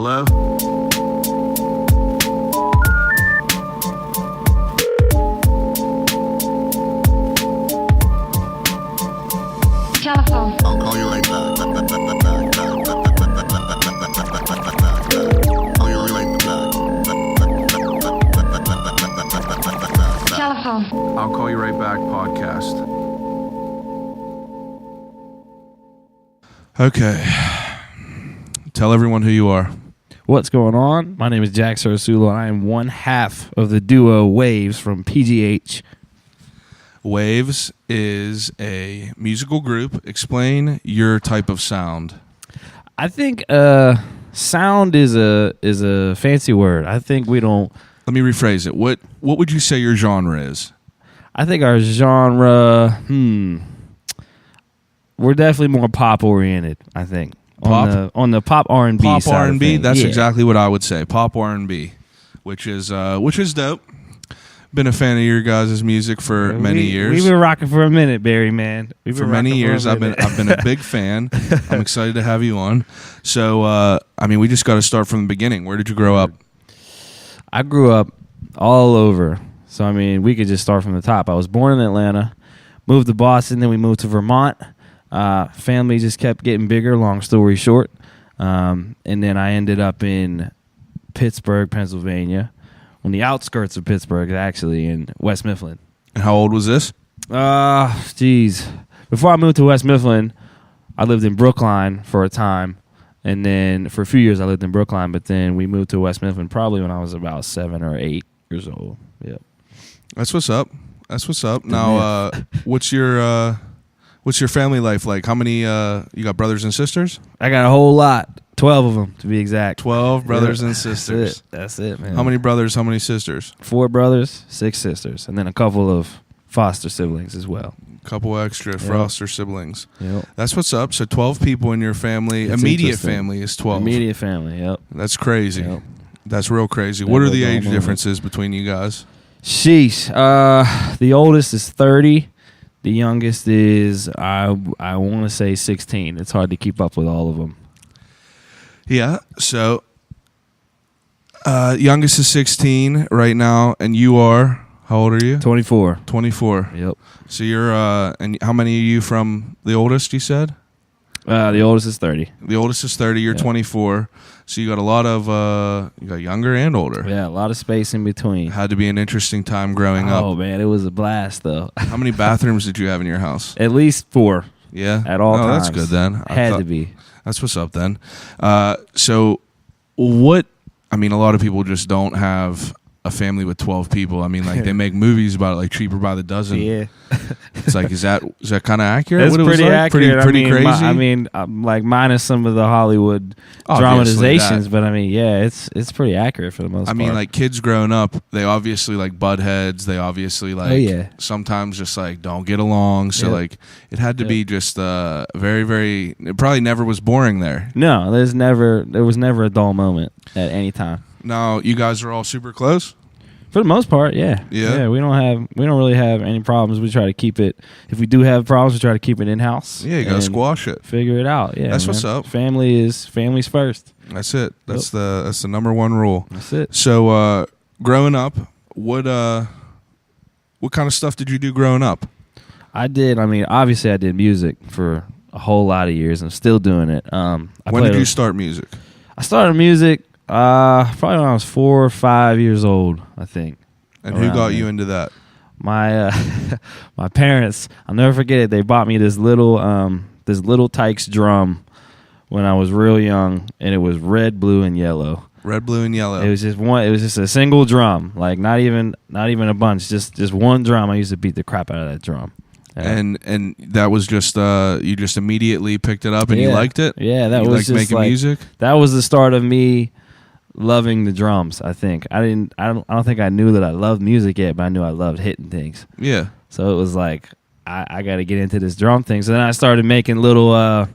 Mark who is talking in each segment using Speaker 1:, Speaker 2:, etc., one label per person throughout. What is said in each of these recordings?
Speaker 1: Hello?
Speaker 2: Telephone.
Speaker 1: I'll call you right back. Call you right back.
Speaker 2: Telephone.
Speaker 1: I'll call you right back podcast.
Speaker 3: Okay. Tell everyone who you are.
Speaker 4: What's going on? My name is Jack Cerasuolo, and I am one half of the duo Waves from PGH.
Speaker 3: Waves is a musical group. Explain your type of sound.
Speaker 4: I think sound is a fancy word. I think we don't.
Speaker 3: Let me rephrase it. What would you say your genre is?
Speaker 4: I think our genre. We're definitely more pop oriented. I think
Speaker 3: Pop?
Speaker 4: on the pop R&B
Speaker 3: Pop
Speaker 4: side of
Speaker 3: R&B.
Speaker 4: things.
Speaker 3: That's
Speaker 4: Yeah.
Speaker 3: exactly what I would say. Pop R&B, which is dope. Been a fan of your guys' music for many years.
Speaker 4: We've been rocking for a minute, Barry, man.
Speaker 3: For many years, I've been a big fan. I'm excited to have you on. So, we just got to start from the beginning. Where did you grow up?
Speaker 4: I grew up all over. So, we could just start from the top. I was born in Atlanta, moved to Boston, then we moved to Vermont. Family just kept getting bigger, long story short. And then I ended up in Pittsburgh, Pennsylvania, on the outskirts of Pittsburgh, actually, in West Mifflin.
Speaker 3: And how old was this?
Speaker 4: Before I moved to West Mifflin, I lived in Brookline for a time. And then for a few years, I lived in Brookline. But then we moved to West Mifflin probably when I was about 7 or 8 years old. Yep.
Speaker 3: That's what's up. Now, what's your family life like? How many you got brothers and sisters?
Speaker 4: I got a whole lot. 12 of them, to be exact.
Speaker 3: 12 brothers and sisters.
Speaker 4: That's it, man.
Speaker 3: How many brothers, how many sisters?
Speaker 4: 4 brothers, 6 sisters, and then a couple of foster siblings as well.
Speaker 3: Couple extra foster siblings.
Speaker 4: Yep.
Speaker 3: That's what's up. So 12 people in your family.
Speaker 4: It's
Speaker 3: Immediate
Speaker 4: interesting.
Speaker 3: family is 12.
Speaker 4: Immediate family, yep.
Speaker 3: That's crazy.
Speaker 4: Yep.
Speaker 3: That's real crazy.
Speaker 4: That
Speaker 3: What are
Speaker 4: was
Speaker 3: the
Speaker 4: all
Speaker 3: age
Speaker 4: moment.
Speaker 3: differences between you guys?
Speaker 4: Sheesh. The oldest is 30. The youngest is, I want to say 16. It's hard to keep up with all of them.
Speaker 3: Yeah. So youngest is 16 right now, and you are, how old are you?
Speaker 4: 24.
Speaker 3: 24.
Speaker 4: Yep.
Speaker 3: So you're, and how many are you from the oldest, you said?
Speaker 4: The oldest is 30.
Speaker 3: The oldest is 30, you're
Speaker 4: Yeah.
Speaker 3: 24. So you got a lot of, you got younger and older.
Speaker 4: Yeah, a lot of space in between.
Speaker 3: Had to be an interesting time growing
Speaker 4: Oh,
Speaker 3: up.
Speaker 4: man, it was a blast, though.
Speaker 3: How many bathrooms did you have in your house?
Speaker 4: At least 4
Speaker 3: Yeah?
Speaker 4: at all times.
Speaker 3: That's good then.
Speaker 4: Had to be.
Speaker 3: That's what's up then. So what, a lot of people just don't have a family with 12 people. They make movies about it, like Cheaper by the Dozen.
Speaker 4: Yeah.
Speaker 3: It's like, is that kind of accurate?
Speaker 4: That's
Speaker 3: What it was
Speaker 4: pretty
Speaker 3: like?
Speaker 4: accurate.
Speaker 3: Pretty crazy?
Speaker 4: Like minus some of the Hollywood
Speaker 3: Obviously
Speaker 4: dramatizations,
Speaker 3: that.
Speaker 4: but it's pretty accurate for the most part.
Speaker 3: Like kids growing up, they obviously like butt heads. They obviously like
Speaker 4: yeah.
Speaker 3: sometimes just like don't get along. So
Speaker 4: Yep.
Speaker 3: like it had to be just very, very, it probably never was boring there.
Speaker 4: No, there was never a dull moment at any time.
Speaker 3: Now you guys are all super close?
Speaker 4: For the most part, yeah.
Speaker 3: Yeah?
Speaker 4: We don't really have any problems. We try to keep it. If we do have problems, we try to keep it in house.
Speaker 3: Yeah, you gotta squash it.
Speaker 4: Figure it out. Yeah,
Speaker 3: That's
Speaker 4: man.
Speaker 3: what's up.
Speaker 4: Family's first.
Speaker 3: That's it. That's the number one rule.
Speaker 4: That's it.
Speaker 3: So growing up, what kind of stuff did you do growing up?
Speaker 4: I did. Obviously, I did music for a whole lot of years. I'm still doing it.
Speaker 3: When did you start music?
Speaker 4: I started music probably when I was 4 or 5 years old, I think.
Speaker 3: And who got you into that?
Speaker 4: My my parents, I'll never forget it. They bought me this little Tykes drum when I was real young, and it was red, blue, and yellow.
Speaker 3: Red, blue, and yellow.
Speaker 4: It was just one. It was just a single drum, like not even a bunch. Just one drum. I used to beat the crap out of that drum.
Speaker 3: And that was just you just immediately picked it up and you liked it?
Speaker 4: Yeah, that
Speaker 3: you
Speaker 4: was
Speaker 3: liked
Speaker 4: just
Speaker 3: making
Speaker 4: like,
Speaker 3: music?
Speaker 4: That was the start of me loving the drums. I think I don't think I knew that I loved music yet, but I knew I loved hitting things.
Speaker 3: Yeah.
Speaker 4: So it was like I got to get into this drum thing. So then I started making little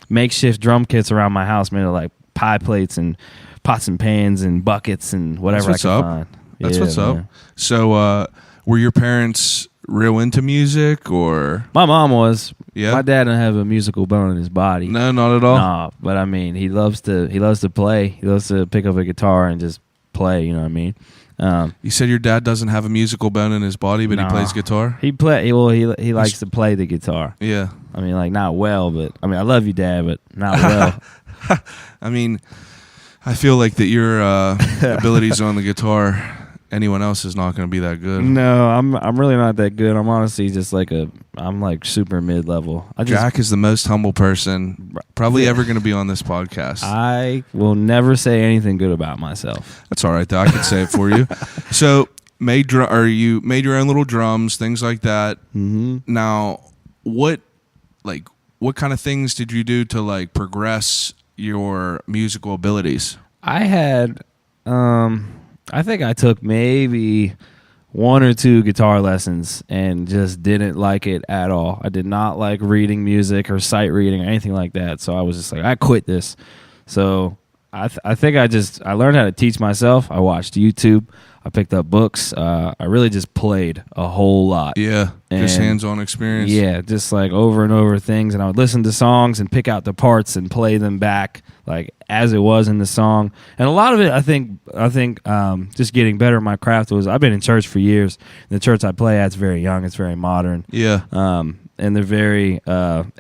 Speaker 4: makeshift drum kits around my house, made of like pie plates and pots and pans and buckets and whatever I could find.
Speaker 3: That's
Speaker 4: Yeah,
Speaker 3: what's
Speaker 4: man.
Speaker 3: up. So were your parents real into music, or
Speaker 4: My mom was.
Speaker 3: Yeah?
Speaker 4: My dad didn't have a musical bone in his body.
Speaker 3: no, not at all?
Speaker 4: Nah, but I mean, he loves to play. He loves to pick up a guitar and just play. You know what I mean?
Speaker 3: You said your dad doesn't have a musical bone in his body, but he
Speaker 4: Nah.
Speaker 3: plays guitar?
Speaker 4: He likes to play the guitar.
Speaker 3: Yeah.
Speaker 4: I mean, like, not well, but I mean, I love you, Dad, but not well.
Speaker 3: I mean, I feel like that your abilities on the guitar, anyone else is not going to be that good.
Speaker 4: No, I'm really not that good. I'm honestly just I'm like super mid level.
Speaker 3: Jack is the most humble person probably ever going to be on this podcast.
Speaker 4: I will never say anything good about myself.
Speaker 3: That's all right, though. I can say it for you. So, you made your own little drums, things like that.
Speaker 4: Mm-hmm.
Speaker 3: Now, what kind of things did you do to like progress your musical abilities?
Speaker 4: I had, I think I took maybe 1 or 2 guitar lessons and just didn't like it at all. I did not like reading music or sight reading or anything like that. So I was just like, I quit this. So I think I learned how to teach myself. I watched YouTube. I picked up books. I really just played a whole lot.
Speaker 3: Yeah, just
Speaker 4: And
Speaker 3: hands-on experience.
Speaker 4: Yeah, just like over and over things, and I would listen to songs and pick out the parts and play them back like as it was in the song. And a lot of it, I think, just getting better at my craft was I've been in church for years. The church I play at is very young, it's very modern.
Speaker 3: Yeah.
Speaker 4: And they're very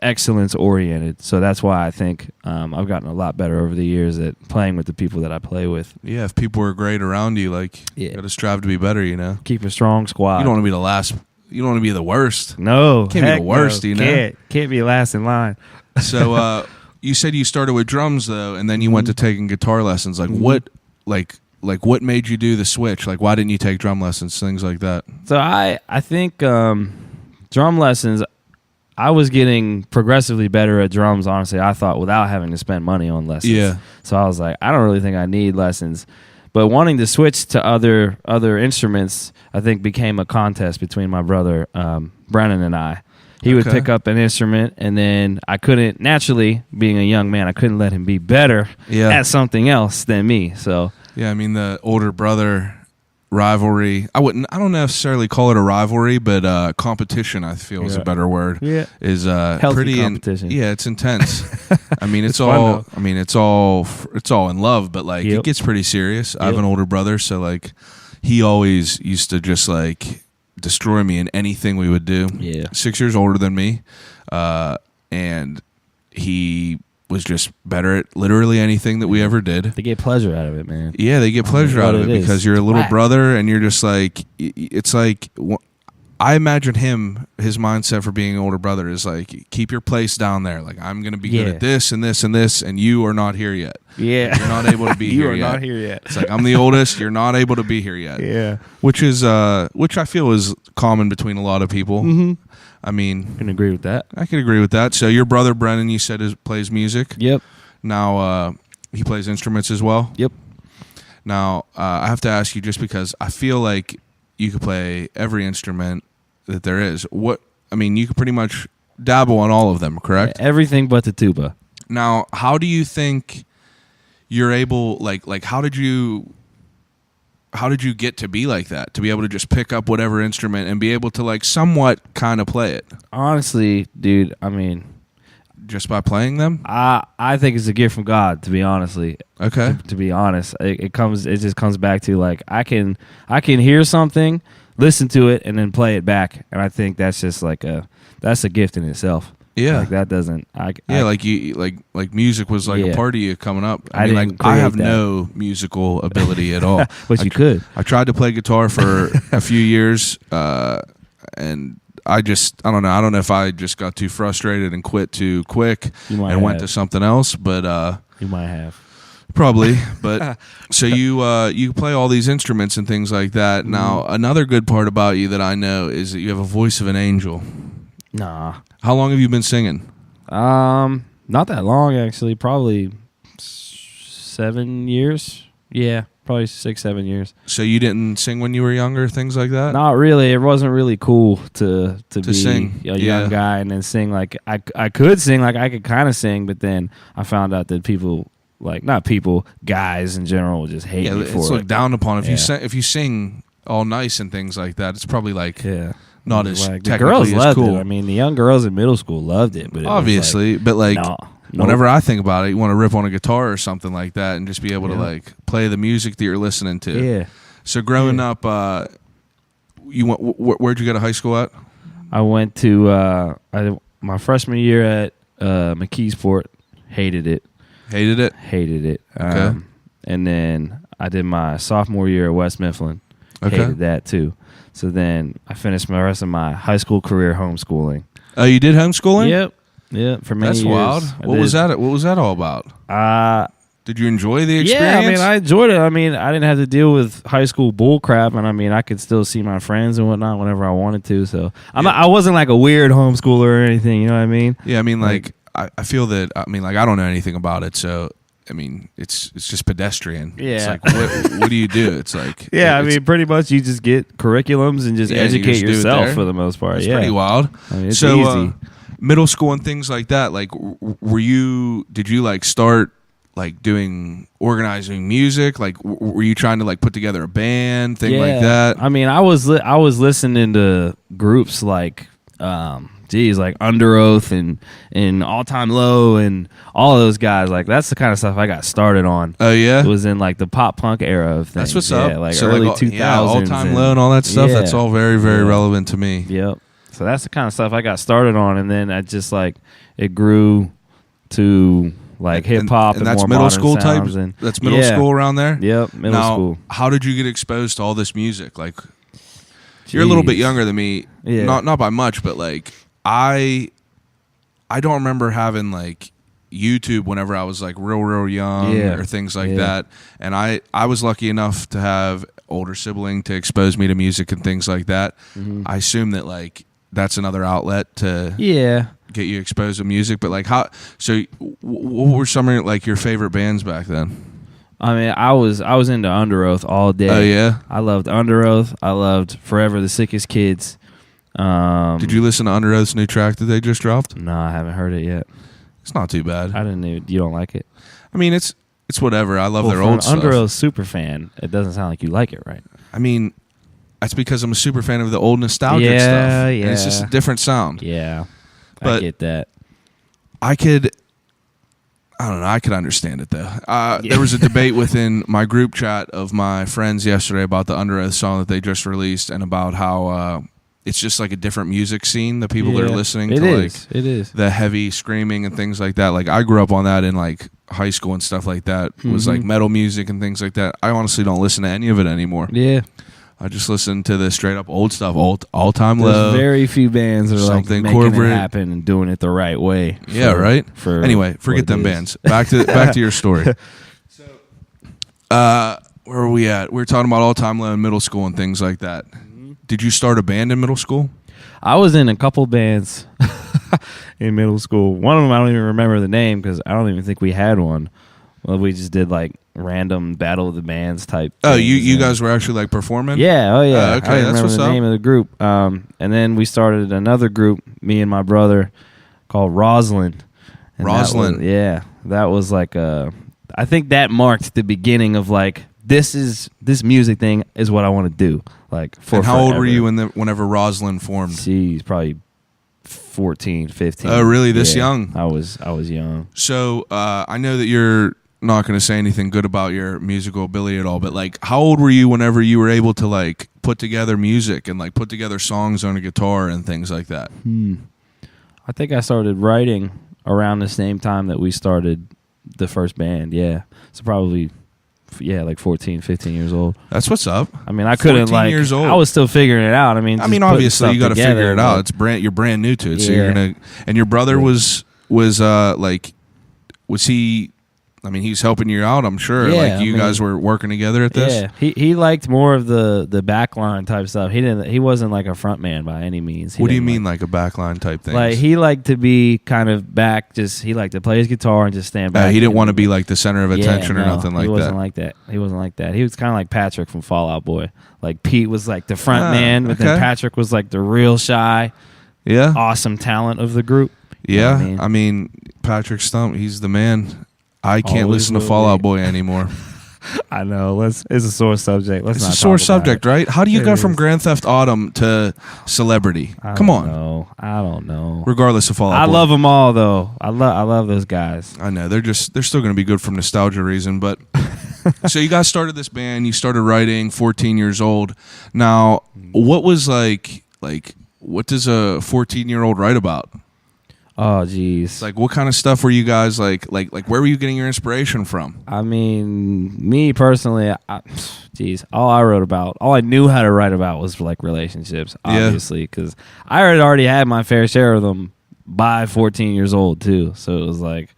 Speaker 4: excellence oriented. So that's why I think I've gotten a lot better over the years at playing with the people that I play with.
Speaker 3: Yeah, if people are great around you, like,
Speaker 4: Yeah.
Speaker 3: you got to strive to be better, you know?
Speaker 4: Keep a strong squad.
Speaker 3: You don't want to be the last. You don't want to be the worst.
Speaker 4: No,
Speaker 3: Can't be
Speaker 4: heck
Speaker 3: the worst,
Speaker 4: no.
Speaker 3: you know?
Speaker 4: Can't be last in line.
Speaker 3: So you said you started with drums, though, and then you went to taking guitar lessons. Like, what made you do the switch? Like, why didn't you take drum lessons, things like that?
Speaker 4: So I think drum lessons, I was getting progressively better at drums, honestly, I thought, without having to spend money on lessons.
Speaker 3: Yeah.
Speaker 4: So I was like, I don't really think I need lessons. But wanting to switch to other instruments, I think, became a contest between my brother, Brennan, and I. He would
Speaker 3: Okay.
Speaker 4: pick up an instrument, and then I couldn't, naturally, being a young man, I couldn't let him be better at something else than me. So
Speaker 3: Yeah, I mean, the older brother rivalry, I don't necessarily call it a rivalry, but competition, I feel, is a better word.
Speaker 4: Yeah.
Speaker 3: Is
Speaker 4: Healthy
Speaker 3: pretty
Speaker 4: competition.
Speaker 3: yeah, it's intense. I mean, it's
Speaker 4: fun,
Speaker 3: all
Speaker 4: though.
Speaker 3: I mean, it's all in love, but like
Speaker 4: Yep.
Speaker 3: it gets pretty serious. I have
Speaker 4: Yep.
Speaker 3: an older brother, so like he always used to just like destroy me in anything we would do.
Speaker 4: Yeah.
Speaker 3: 6 years older than me, and he was just better at literally anything that we ever did.
Speaker 4: they get pleasure out of it, man.
Speaker 3: Yeah, they get pleasure
Speaker 4: what
Speaker 3: out of
Speaker 4: it
Speaker 3: it
Speaker 4: is.
Speaker 3: because you're a little
Speaker 4: Whack.
Speaker 3: brother, and you're just like, it's like, I imagine his mindset for being an older brother is like, keep your place down there. Like, I'm going to be good
Speaker 4: Yeah.
Speaker 3: at this and this and this, and you are not here yet.
Speaker 4: Yeah.
Speaker 3: You're not able to be
Speaker 4: You
Speaker 3: here
Speaker 4: are
Speaker 3: yet.
Speaker 4: not here yet.
Speaker 3: It's like, I'm the oldest, you're not able to be here yet.
Speaker 4: Yeah.
Speaker 3: Which I feel is common between a lot of people.
Speaker 4: Mm-hmm.
Speaker 3: I mean,
Speaker 4: Can agree with that.
Speaker 3: I can agree with that. So your brother, Brennan, you said plays music.
Speaker 4: Yep.
Speaker 3: Now, he plays instruments as well.
Speaker 4: Yep.
Speaker 3: Now, I have to ask you, just because I feel like you could play every instrument that there is. You could pretty much dabble on all of them, correct?
Speaker 4: Everything but the tuba.
Speaker 3: Now, how do you think you're able, like how did you get to be like that? To be able to just pick up whatever instrument and be able to like somewhat kind of play it?
Speaker 4: Honestly, dude, I mean,
Speaker 3: Just by playing them?
Speaker 4: I think it's a gift from God, to be honestly.
Speaker 3: Okay.
Speaker 4: To be honest, it just comes back to like I can hear something, listen to it, and then play it back, and I think that's just that's a gift in itself.
Speaker 3: Yeah.
Speaker 4: Like that doesn't.
Speaker 3: Like music was like
Speaker 4: Yeah.
Speaker 3: a part of you coming up.
Speaker 4: I
Speaker 3: mean,
Speaker 4: didn't
Speaker 3: like I have
Speaker 4: create that.
Speaker 3: no musical ability at all.
Speaker 4: But you could.
Speaker 3: I tried to play guitar for a few years, and I don't know. I don't know if I just got too frustrated and quit too quick
Speaker 4: You might
Speaker 3: and went
Speaker 4: have.
Speaker 3: to something else, but
Speaker 4: You might have.
Speaker 3: probably. But so you play all these instruments and things like that.
Speaker 4: Mm-hmm.
Speaker 3: Now, another good part about you that I know is that you have a voice of an angel.
Speaker 4: Nah.
Speaker 3: How long have you been singing?
Speaker 4: Not that long actually. Probably 7 years. Yeah, probably 6-7 years.
Speaker 3: So you didn't sing when you were younger, things like that?
Speaker 4: Not really. It wasn't really cool to be
Speaker 3: sing.
Speaker 4: a
Speaker 3: Yeah.
Speaker 4: young guy and then sing. Like I could sing, like I could kind of sing, but then I found out that people, like not people, guys in general, would just hate
Speaker 3: Yeah,
Speaker 4: me
Speaker 3: it's
Speaker 4: for
Speaker 3: looked
Speaker 4: it.
Speaker 3: down upon. If
Speaker 4: Yeah.
Speaker 3: you if you sing all nice and things like that, it's probably like
Speaker 4: Yeah,
Speaker 3: not as
Speaker 4: Like, the
Speaker 3: technically
Speaker 4: girls
Speaker 3: as
Speaker 4: loved
Speaker 3: cool.
Speaker 4: it. I mean, the young girls in middle school loved it, but it
Speaker 3: Obviously,
Speaker 4: was
Speaker 3: but like
Speaker 4: no,
Speaker 3: whenever I think about it, you want to rip on a guitar or something like that and just be able to
Speaker 4: Yeah.
Speaker 3: like play the music that you're listening to.
Speaker 4: yeah.
Speaker 3: So growing up, you went. Where'd you go to high school at?
Speaker 4: I went to my freshman year at McKeesport. Hated it.
Speaker 3: Hated it.
Speaker 4: Hated it.
Speaker 3: Okay.
Speaker 4: And then I did my sophomore year at West Mifflin.
Speaker 3: Okay.
Speaker 4: Hated that too. So then I finished the rest of my high school career homeschooling.
Speaker 3: Oh, you did homeschooling?
Speaker 4: Yep. For many
Speaker 3: That's
Speaker 4: years.
Speaker 3: wild. What was that? What was that all about? Did you enjoy the experience?
Speaker 4: Yeah, I mean, I enjoyed it. I mean, I didn't have to deal with high school bull crap, and I mean, I could still see my friends and whatnot whenever I wanted to. So I wasn't like a weird homeschooler or anything. You know what I mean?
Speaker 3: Yeah, I mean, like I feel that. I mean, like I don't know anything about it, so I mean, it's just pedestrian.
Speaker 4: Yeah.
Speaker 3: It's like what do you do? It's like
Speaker 4: Yeah, I
Speaker 3: it's,
Speaker 4: mean, pretty much you just get curriculums and just
Speaker 3: Yeah, you
Speaker 4: educate
Speaker 3: just do it
Speaker 4: yourself
Speaker 3: there.
Speaker 4: for the most part.
Speaker 3: it's
Speaker 4: Yeah,
Speaker 3: pretty wild.
Speaker 4: I mean, it's
Speaker 3: so
Speaker 4: easy.
Speaker 3: middle school and things like that. Like, did you like start like doing organizing music? Like, were you trying to like put together a band, thing like that?
Speaker 4: I mean, I was listening to groups like, like Under Oath and All Time Low and all of those guys. Like, that's the kind of stuff I got started on.
Speaker 3: Oh yeah,
Speaker 4: It was in like the pop punk era of things.
Speaker 3: that's what's
Speaker 4: yeah,
Speaker 3: up.
Speaker 4: like
Speaker 3: so
Speaker 4: early
Speaker 3: like,
Speaker 4: 2000s.
Speaker 3: All Time Low and all that stuff.
Speaker 4: Yeah.
Speaker 3: That's all very very
Speaker 4: Yeah.
Speaker 3: relevant to me.
Speaker 4: Yep. So that's the kind of stuff I got started on, and then I just like it grew to like hip hop and
Speaker 3: that's
Speaker 4: more
Speaker 3: middle
Speaker 4: modern
Speaker 3: school type.
Speaker 4: sounds and
Speaker 3: That's middle
Speaker 4: yeah.
Speaker 3: school around there.
Speaker 4: Yep, middle
Speaker 3: now,
Speaker 4: school.
Speaker 3: how did you get exposed to all this music? Like, you're a little bit
Speaker 4: Jeez.
Speaker 3: younger than me,
Speaker 4: Yeah.
Speaker 3: not by much, but like I don't remember having like YouTube whenever I was like real young
Speaker 4: Yeah.
Speaker 3: or things like
Speaker 4: Yeah.
Speaker 3: that. And I was lucky enough to have older sibling to expose me to music and things like that.
Speaker 4: Mm-hmm.
Speaker 3: I assume that like that's another outlet to
Speaker 4: Yeah.
Speaker 3: get you exposed to music. But like how? So what were some of like your favorite bands back then?
Speaker 4: I mean, I was into Under Oath all day.
Speaker 3: Oh yeah.
Speaker 4: I loved Under Oath. I loved Forever the Sickest Kids.
Speaker 3: Did you listen to Under Oath's new track that they just dropped?
Speaker 4: No, I haven't heard it yet.
Speaker 3: It's not too bad.
Speaker 4: I didn't even. You don't like it?
Speaker 3: I mean, it's whatever. I love
Speaker 4: Well,
Speaker 3: their
Speaker 4: for
Speaker 3: old
Speaker 4: an
Speaker 3: stuff.
Speaker 4: Under Oath super fan, it doesn't sound like you like it, right?
Speaker 3: I mean, that's because I'm a super fan of the old nostalgic
Speaker 4: Yeah,
Speaker 3: stuff. And
Speaker 4: yeah.
Speaker 3: it's just a different sound.
Speaker 4: Yeah, I
Speaker 3: But-
Speaker 4: get that.
Speaker 3: I don't know. I could understand it though. There was a debate within my group chat of my friends yesterday about the Under Oath song that they just released and about how it's just like a different music scene. The people that are
Speaker 4: Yeah.
Speaker 3: listening
Speaker 4: It
Speaker 3: to
Speaker 4: is.
Speaker 3: like
Speaker 4: It is.
Speaker 3: the heavy screaming and things like that. Like I grew up on that in like high school and stuff like that. It was like metal music and things like that. I honestly don't listen to any of it anymore.
Speaker 4: Yeah.
Speaker 3: I just listen to the straight up old stuff, all time
Speaker 4: There's
Speaker 3: low.
Speaker 4: very few bands that are like
Speaker 3: something
Speaker 4: making
Speaker 3: corporate.
Speaker 4: it happen and doing it the right way.
Speaker 3: Yeah, right. Anyway, forget
Speaker 4: what it
Speaker 3: them
Speaker 4: is.
Speaker 3: bands. Back to your story. So, where are we at? We were talking about all time low in middle school and things like that. Did you start a band in middle school?
Speaker 4: I was in a couple bands in middle school. One of them I don't even remember the name because I don't even think we had one. Well, we just did like random battle of the bands type.
Speaker 3: Oh,
Speaker 4: things,
Speaker 3: you
Speaker 4: and-
Speaker 3: guys were actually like performing?
Speaker 4: Yeah, oh yeah.
Speaker 3: Oh, okay,
Speaker 4: I don't
Speaker 3: that's
Speaker 4: remember
Speaker 3: what's
Speaker 4: the
Speaker 3: up.
Speaker 4: name of the group. And then we started another group, me and my brother, called Roslyn. And
Speaker 3: Roslyn.
Speaker 4: that was like I think that marked the beginning of like this music thing is what I want to do. Like for
Speaker 3: And how old
Speaker 4: forever.
Speaker 3: were you whenever Roslyn formed?
Speaker 4: Jeez, probably 14, 15.
Speaker 3: Oh, really? This
Speaker 4: Yeah,
Speaker 3: young?
Speaker 4: I was young.
Speaker 3: So I know that you're not going to say anything good about your musical ability at all, but like how old were you whenever you were able to like put together music and like put together songs on a guitar and things like that?
Speaker 4: I think I started writing around the same time that we started the first band. Yeah. So probably like 14, 15 years old.
Speaker 3: That's what's up.
Speaker 4: I mean, I couldn't
Speaker 3: 14
Speaker 4: like
Speaker 3: years old.
Speaker 4: I was still figuring it out. I mean, just putting
Speaker 3: obviously you
Speaker 4: stuff
Speaker 3: got to figure
Speaker 4: together,
Speaker 3: it out.
Speaker 4: but-
Speaker 3: It's you're brand new to it, so
Speaker 4: Yeah.
Speaker 3: you're gonna. And your brother was like, was he? I mean, he's helping you out. I'm sure.
Speaker 4: Yeah,
Speaker 3: like you
Speaker 4: I mean-
Speaker 3: guys were working together at this.
Speaker 4: Yeah, he liked more of the backline type stuff. He wasn't like a front man by any means. He
Speaker 3: What do you
Speaker 4: didn't
Speaker 3: mean, like a backline type thing?
Speaker 4: Like he liked to be kind of back. He liked to play his guitar and just stand back.
Speaker 3: he didn't
Speaker 4: and-
Speaker 3: want to be like the center of attention or
Speaker 4: no,
Speaker 3: nothing like
Speaker 4: he wasn't
Speaker 3: that.
Speaker 4: like that. He wasn't like that. He was kind of like Patrick from Fall Out Boy. Like Pete was like the front
Speaker 3: Ah,
Speaker 4: man, but
Speaker 3: okay.
Speaker 4: then Patrick was like the real shy,
Speaker 3: Yeah,
Speaker 4: awesome talent of the group. You know
Speaker 3: yeah.
Speaker 4: what
Speaker 3: I mean, Patrick Stump, he's the man. I can't
Speaker 4: Always
Speaker 3: listen to
Speaker 4: will
Speaker 3: Fall Out
Speaker 4: be.
Speaker 3: Boy anymore.
Speaker 4: I know. It's a sore subject. Let's
Speaker 3: It's
Speaker 4: not
Speaker 3: a sore
Speaker 4: talk about
Speaker 3: subject,
Speaker 4: it.
Speaker 3: right? How do you
Speaker 4: It
Speaker 3: go from
Speaker 4: is.
Speaker 3: Grand Theft Autumn to celebrity?
Speaker 4: I
Speaker 3: Come
Speaker 4: don't
Speaker 3: on.
Speaker 4: know. I don't know.
Speaker 3: Regardless of Fall Out
Speaker 4: I
Speaker 3: Boy.
Speaker 4: love them all, though. I love those guys.
Speaker 3: I know they're still going to be good from nostalgia reason, but so you guys started this band, you started writing 14 years old. Now, what was like what does a 14-year-old write about?
Speaker 4: Oh, geez.
Speaker 3: Like what kind of stuff were you guys like where were you getting your inspiration from?
Speaker 4: I mean, me personally, all I knew how to write about was like relationships, obviously, because I had already had my fair share of them by 14 years old too. So it was like,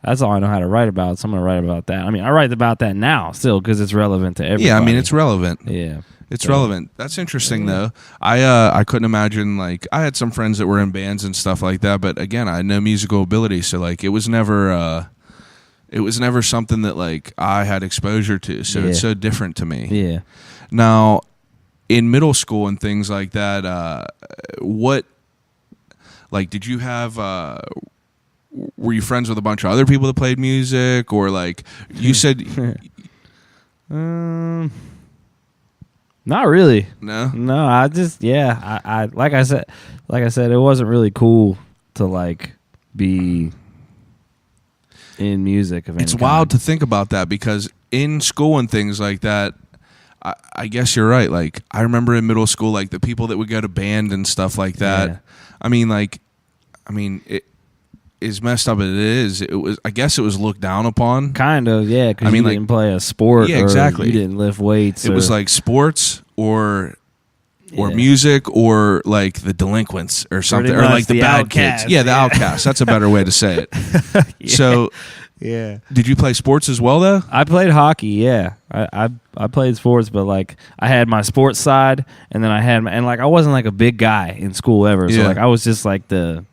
Speaker 4: that's all I know how to write about. So I'm gonna write about that. I mean, I write about that now still because it's relevant to everybody.
Speaker 3: Yeah, I mean it's relevant.
Speaker 4: Yeah.
Speaker 3: It's
Speaker 4: So-
Speaker 3: relevant. That's interesting though. I couldn't imagine like I had some friends that were in bands and stuff like that, but again, I had no musical ability, so like it was never something that like I had exposure to. So it's so different to me.
Speaker 4: Yeah.
Speaker 3: Now, in middle school and things like that, what like did you have were you friends with a bunch of other people that played music, or like you said
Speaker 4: Not really.
Speaker 3: no?
Speaker 4: No, I just I like I said, it wasn't really cool to like be in music of any
Speaker 3: It's
Speaker 4: kind.
Speaker 3: wild to think about that because in school and things like that, I guess you're right. Like I remember in middle school, like the people that would go to band and stuff like that.
Speaker 4: Yeah.
Speaker 3: I mean, it as messed up as it is. It was. I guess it was looked down upon.
Speaker 4: Kind of, yeah, because
Speaker 3: I mean,
Speaker 4: you
Speaker 3: like-
Speaker 4: didn't play a sport.
Speaker 3: Yeah,
Speaker 4: or
Speaker 3: exactly.
Speaker 4: You didn't lift weights.
Speaker 3: It was
Speaker 4: or-
Speaker 3: like sports or
Speaker 4: Yeah.
Speaker 3: music or like the delinquents or something, or
Speaker 4: much
Speaker 3: like the
Speaker 4: the
Speaker 3: bad
Speaker 4: outcasts,
Speaker 3: kids. Yeah, the
Speaker 4: yeah.
Speaker 3: outcasts. That's a better way to say it.
Speaker 4: Yeah.
Speaker 3: So,
Speaker 4: yeah.
Speaker 3: did you play sports as well though?
Speaker 4: I played hockey, yeah. I played sports, but like I had my sports side, and then and like I wasn't like a big guy in school ever, so
Speaker 3: Yeah.
Speaker 4: like I was just like the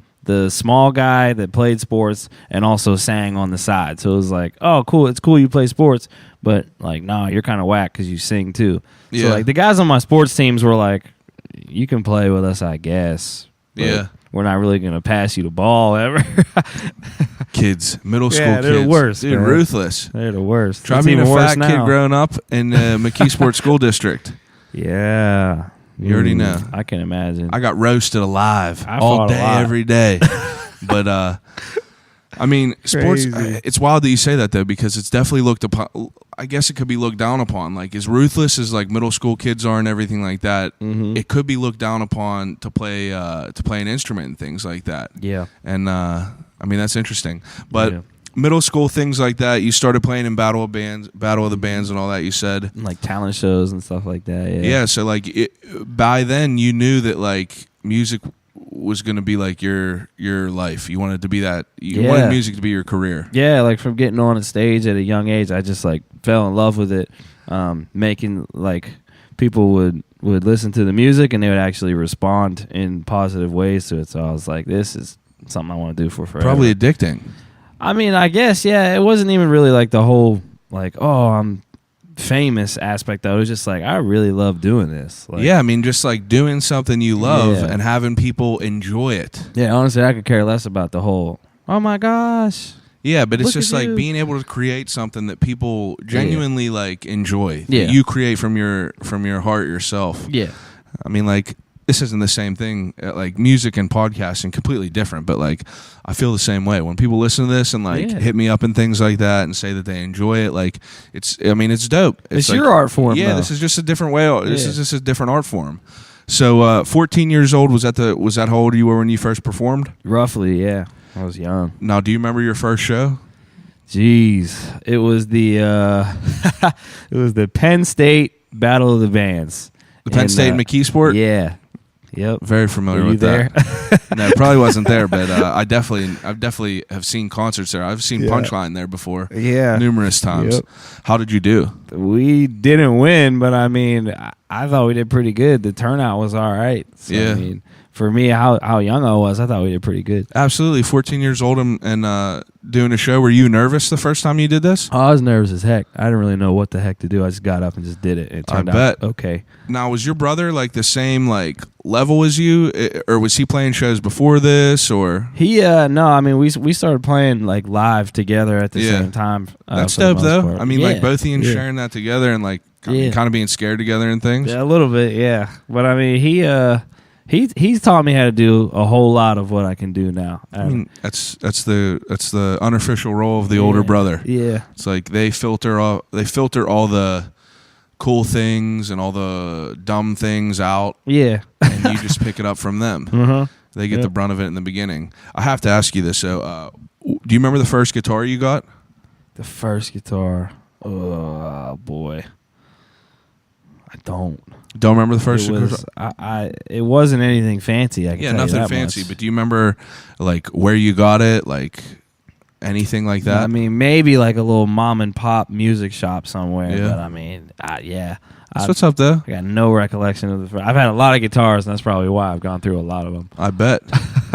Speaker 4: small guy that played sports and also sang on the side. So it was like, oh, cool, it's cool you play sports, but like, nah, you're kind of whack because you sing too.
Speaker 3: Yeah.
Speaker 4: So like the guys on my sports teams were like, you can play with us, I guess. But
Speaker 3: Yeah.
Speaker 4: we're not really gonna pass you the ball ever.
Speaker 3: Kids, middle school
Speaker 4: Yeah, they're
Speaker 3: kids,
Speaker 4: the worst,
Speaker 3: dude,
Speaker 4: man.
Speaker 3: ruthless.
Speaker 4: They're the worst.
Speaker 3: Try
Speaker 4: It's
Speaker 3: being a
Speaker 4: even worse
Speaker 3: fat kid
Speaker 4: now.
Speaker 3: growing up in McKeesport School District.
Speaker 4: Yeah.
Speaker 3: You already know.
Speaker 4: I can imagine.
Speaker 3: I got roasted alive
Speaker 4: I
Speaker 3: all
Speaker 4: fought a
Speaker 3: day,
Speaker 4: lot.
Speaker 3: every day. But I mean, sports.
Speaker 4: Crazy.
Speaker 3: It's wild that you say that though, because it's definitely looked upon. I guess it could be looked down upon. Like as ruthless as like middle school kids are and everything like that,
Speaker 4: Mhm.
Speaker 3: it could be looked down upon to play an instrument and things like that.
Speaker 4: Yeah.
Speaker 3: And I mean that's interesting. But
Speaker 4: Yeah.
Speaker 3: middle school things like that, you started playing in Battle of the Bands, and all that. You said.
Speaker 4: And, like talent shows and stuff like that. Yeah.
Speaker 3: Yeah, so like by then you knew that like music was going to be like your life. You wanted to be that. You
Speaker 4: Yeah.
Speaker 3: wanted music to be your career.
Speaker 4: Yeah, like from getting on a stage at a young age, I just like fell in love with it. Making like people would listen to the music and they would actually respond in positive ways to it. So I was like, this is something I want to do for forever.
Speaker 3: Probably addicting.
Speaker 4: I mean, I guess, yeah. It wasn't even really like the whole like, oh, I'm famous aspect though. It was just like I really love doing this. Like,
Speaker 3: Yeah, I mean just like doing something you love
Speaker 4: Yeah.
Speaker 3: and having people enjoy it.
Speaker 4: Yeah, honestly, I could care less about the whole, oh my gosh.
Speaker 3: Yeah, but it's
Speaker 4: Look
Speaker 3: just
Speaker 4: at
Speaker 3: like
Speaker 4: you.
Speaker 3: being able to create something that people genuinely like enjoy.
Speaker 4: Yeah.
Speaker 3: That you create from your heart yourself.
Speaker 4: Yeah.
Speaker 3: I mean, like, this isn't the same thing. Like, music and podcasting, completely different. But, like, I feel the same way. When people listen to this and, like,
Speaker 4: Yeah.
Speaker 3: hit me up and things like that and say that they enjoy it, like, it's dope.
Speaker 4: It's
Speaker 3: like,
Speaker 4: your art form,
Speaker 3: Yeah,
Speaker 4: though.
Speaker 3: this is just a different way. This
Speaker 4: Yeah.
Speaker 3: is just a different art form. So, 14 years old, was that how old you were when you first performed?
Speaker 4: Roughly, yeah. I was young.
Speaker 3: Now, do you remember your first show?
Speaker 4: Jeez. It was the Penn State Battle of the Bands.
Speaker 3: The Penn
Speaker 4: And,
Speaker 3: State McKeesport?
Speaker 4: Yeah. Yep.
Speaker 3: Very familiar
Speaker 4: Were you
Speaker 3: with
Speaker 4: there?
Speaker 3: that. No, probably wasn't there, but I definitely have seen concerts there. I've seen
Speaker 4: Yeah.
Speaker 3: Punchline there before,
Speaker 4: Yeah.
Speaker 3: numerous times.
Speaker 4: Yep.
Speaker 3: How did you do?
Speaker 4: We didn't win, but I mean, I thought we did pretty good. The turnout was all right. So,
Speaker 3: Yeah.
Speaker 4: I mean, for me, how young I was, I thought we did pretty good.
Speaker 3: Absolutely. 14 years old and doing a show. Were you nervous the first time you did this?
Speaker 4: Oh, I was nervous as heck. I didn't really know what the heck to do. I just got up and just did it. It turned
Speaker 3: bet.
Speaker 4: out okay.
Speaker 3: Now, was your brother like the same like level as you, or was he playing shows before this, or?
Speaker 4: He no, I mean we started playing like live together at the same time.
Speaker 3: That's
Speaker 4: for the
Speaker 3: dope
Speaker 4: most
Speaker 3: though.
Speaker 4: part.
Speaker 3: I mean, like both of you
Speaker 4: yeah.
Speaker 3: sharing that together and like
Speaker 4: Yeah.
Speaker 3: kind of being scared together and things.
Speaker 4: Yeah, a little bit, yeah. But I mean, he's taught me how to do a whole lot of what I can do now.
Speaker 3: I mean, that's the unofficial role of the older brother.
Speaker 4: Yeah.
Speaker 3: It's like they filter all the cool things and all the dumb things out,
Speaker 4: Yeah.
Speaker 3: and you just pick it up from them.
Speaker 4: Uh-huh.
Speaker 3: They get the brunt of it in the beginning. I have to ask you this. So, do you remember the first guitar you got?
Speaker 4: The first guitar. Oh boy. I don't.
Speaker 3: Don't remember the first
Speaker 4: It
Speaker 3: guitar?
Speaker 4: was, it wasn't anything fancy. I can
Speaker 3: Yeah,
Speaker 4: tell you
Speaker 3: nothing
Speaker 4: that
Speaker 3: fancy.
Speaker 4: much.
Speaker 3: But do you remember like where you got it? Like anything like that?
Speaker 4: I mean, maybe like a little mom and pop music shop somewhere.
Speaker 3: Yeah.
Speaker 4: But I mean, yeah.
Speaker 3: That's what's up, though.
Speaker 4: I got no recollection of the first. I've had a lot of guitars, and that's probably why I've gone through a lot of them.
Speaker 3: I bet.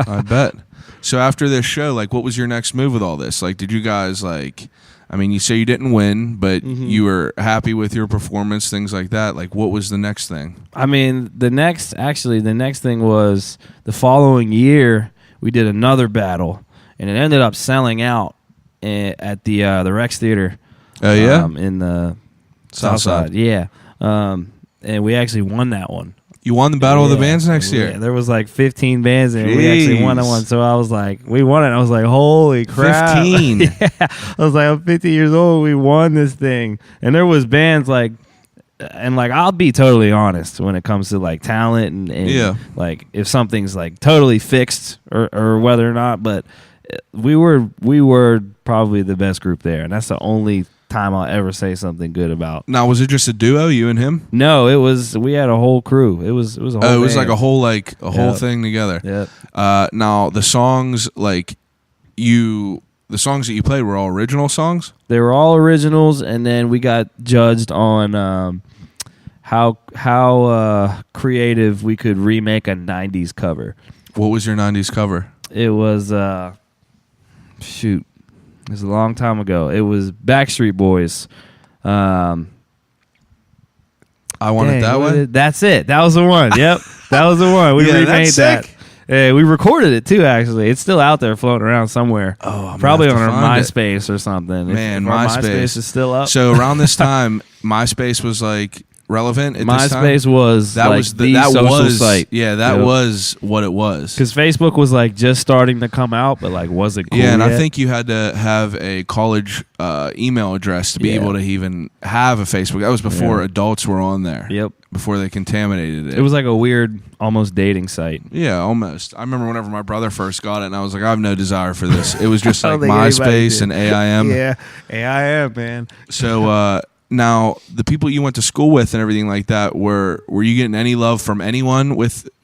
Speaker 3: I bet. So after this show, like, what was your next move with all this? Like, did you guys like? I mean, you say you didn't win, but you were happy with your performance, things like that. Like, what was the next thing?
Speaker 4: I mean, the next thing was the following year we did another battle, and it ended up selling out at the Rex Theater.
Speaker 3: Oh yeah,
Speaker 4: in the
Speaker 3: South Side.
Speaker 4: Yeah, and we actually won that one.
Speaker 3: You won the Battle of the
Speaker 4: Yeah.
Speaker 3: Bands next year.
Speaker 4: Yeah, there was like 15 bands and we actually won that
Speaker 3: Jeez.
Speaker 4: one. So I was like, we won it. I was like, holy crap.
Speaker 3: 15.
Speaker 4: Yeah. I was like, I'm 50 years old. We won this thing. And there was bands like, and like, I'll be totally honest when it comes to like talent and
Speaker 3: Yeah.
Speaker 4: like if something's like totally fixed or whether or not, but we were probably the best group there. And that's the only time I'll ever say something good about.
Speaker 3: Now, was it just a duo, you and him?
Speaker 4: No, we had a whole crew. It was a whole
Speaker 3: Oh, it was
Speaker 4: band.
Speaker 3: like a whole thing together.
Speaker 4: Yep.
Speaker 3: Now the songs the songs that you played were all original songs?
Speaker 4: They were all originals, and then we got judged on how creative we could remake a 90s cover.
Speaker 3: What was your 90s cover?
Speaker 4: It was shoot. It was a long time ago. It was Backstreet Boys.
Speaker 3: I Want It That Way?
Speaker 4: That's it. That was the one. Yep. That was the one. We
Speaker 3: Yeah,
Speaker 4: remade
Speaker 3: that's
Speaker 4: that.
Speaker 3: sick.
Speaker 4: Yeah, we recorded it too, actually. It's still out there floating around somewhere.
Speaker 3: Oh, I'm
Speaker 4: probably on
Speaker 3: gonna have
Speaker 4: our
Speaker 3: to find it.
Speaker 4: MySpace or something.
Speaker 3: Man,
Speaker 4: if our
Speaker 3: MySpace.
Speaker 4: MySpace is still up.
Speaker 3: So around this time, MySpace was like relevant at this time?
Speaker 4: MySpace was
Speaker 3: That
Speaker 4: like
Speaker 3: was
Speaker 4: the
Speaker 3: that
Speaker 4: social
Speaker 3: was
Speaker 4: site.
Speaker 3: Yeah, that
Speaker 4: Yep.
Speaker 3: was what it was.
Speaker 4: Because Facebook was like just starting to come out, but like wasn't cool
Speaker 3: Yeah, and
Speaker 4: yet.
Speaker 3: I think you had to have a college email address to be
Speaker 4: Yeah.
Speaker 3: able to even have a Facebook. That was before
Speaker 4: Yeah.
Speaker 3: adults were on there.
Speaker 4: Yep.
Speaker 3: Before they contaminated it.
Speaker 4: It was like a weird, almost dating site.
Speaker 3: Yeah, almost. I remember whenever my brother first got it, and I was like, I have no desire for this. It was just
Speaker 4: I
Speaker 3: like
Speaker 4: don't think anybody
Speaker 3: MySpace
Speaker 4: did.
Speaker 3: and AIM.
Speaker 4: Yeah, AIM, man.
Speaker 3: So now, the people you went to school with and everything like that, were you getting any love from anyone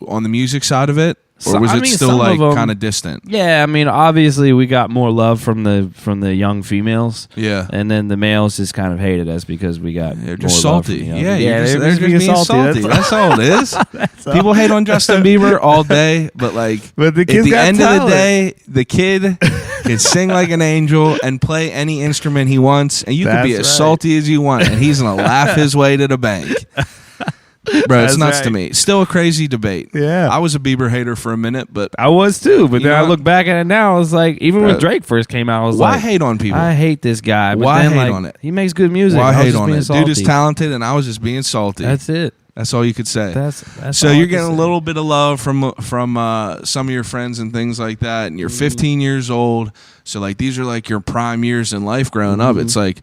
Speaker 3: on the music side of it, or
Speaker 4: So-
Speaker 3: was
Speaker 4: I
Speaker 3: it
Speaker 4: mean,
Speaker 3: still
Speaker 4: some
Speaker 3: like
Speaker 4: of 'em-
Speaker 3: kind of distant?
Speaker 4: Yeah, I mean, obviously we got more love from the young females.
Speaker 3: Yeah.
Speaker 4: And then the males just kind of hated us because we got
Speaker 3: They're
Speaker 4: more
Speaker 3: just
Speaker 4: love from
Speaker 3: salty.
Speaker 4: the young-
Speaker 3: Yeah,
Speaker 4: they're just
Speaker 3: being salty. That's all it is. People hate on Justin Bieber all day, but like
Speaker 4: But the
Speaker 3: at
Speaker 4: kid's
Speaker 3: the
Speaker 4: got
Speaker 3: end of
Speaker 4: talent.
Speaker 3: the day, the kid can sing like an angel and play any instrument he wants, and you can be
Speaker 4: That's
Speaker 3: as
Speaker 4: right.
Speaker 3: salty as you want, and he's gonna laugh his way to the bank. Bro, it's
Speaker 4: That's
Speaker 3: nuts to
Speaker 4: right.
Speaker 3: me. Still a crazy debate.
Speaker 4: Yeah.
Speaker 3: I was a Bieber hater for a minute, but
Speaker 4: I was too, but
Speaker 3: You
Speaker 4: then I
Speaker 3: know-
Speaker 4: look back at it now. I was like, even when
Speaker 3: Bro,
Speaker 4: Drake first came out, I was
Speaker 3: why
Speaker 4: like,
Speaker 3: hate on people?
Speaker 4: I hate this guy. But
Speaker 3: Why
Speaker 4: then,
Speaker 3: hate
Speaker 4: like,
Speaker 3: on it?
Speaker 4: He makes good music.
Speaker 3: Why
Speaker 4: I was
Speaker 3: hate
Speaker 4: just
Speaker 3: on
Speaker 4: being
Speaker 3: it?
Speaker 4: salty.
Speaker 3: Dude is talented, and I was just being salty.
Speaker 4: That's it.
Speaker 3: That's all you could say.
Speaker 4: That's
Speaker 3: So
Speaker 4: all I
Speaker 3: you're
Speaker 4: can
Speaker 3: getting a
Speaker 4: say.
Speaker 3: little bit of love from some of your friends and things like that, and you're 15 years old. So like these are like your prime years in life growing up. It's like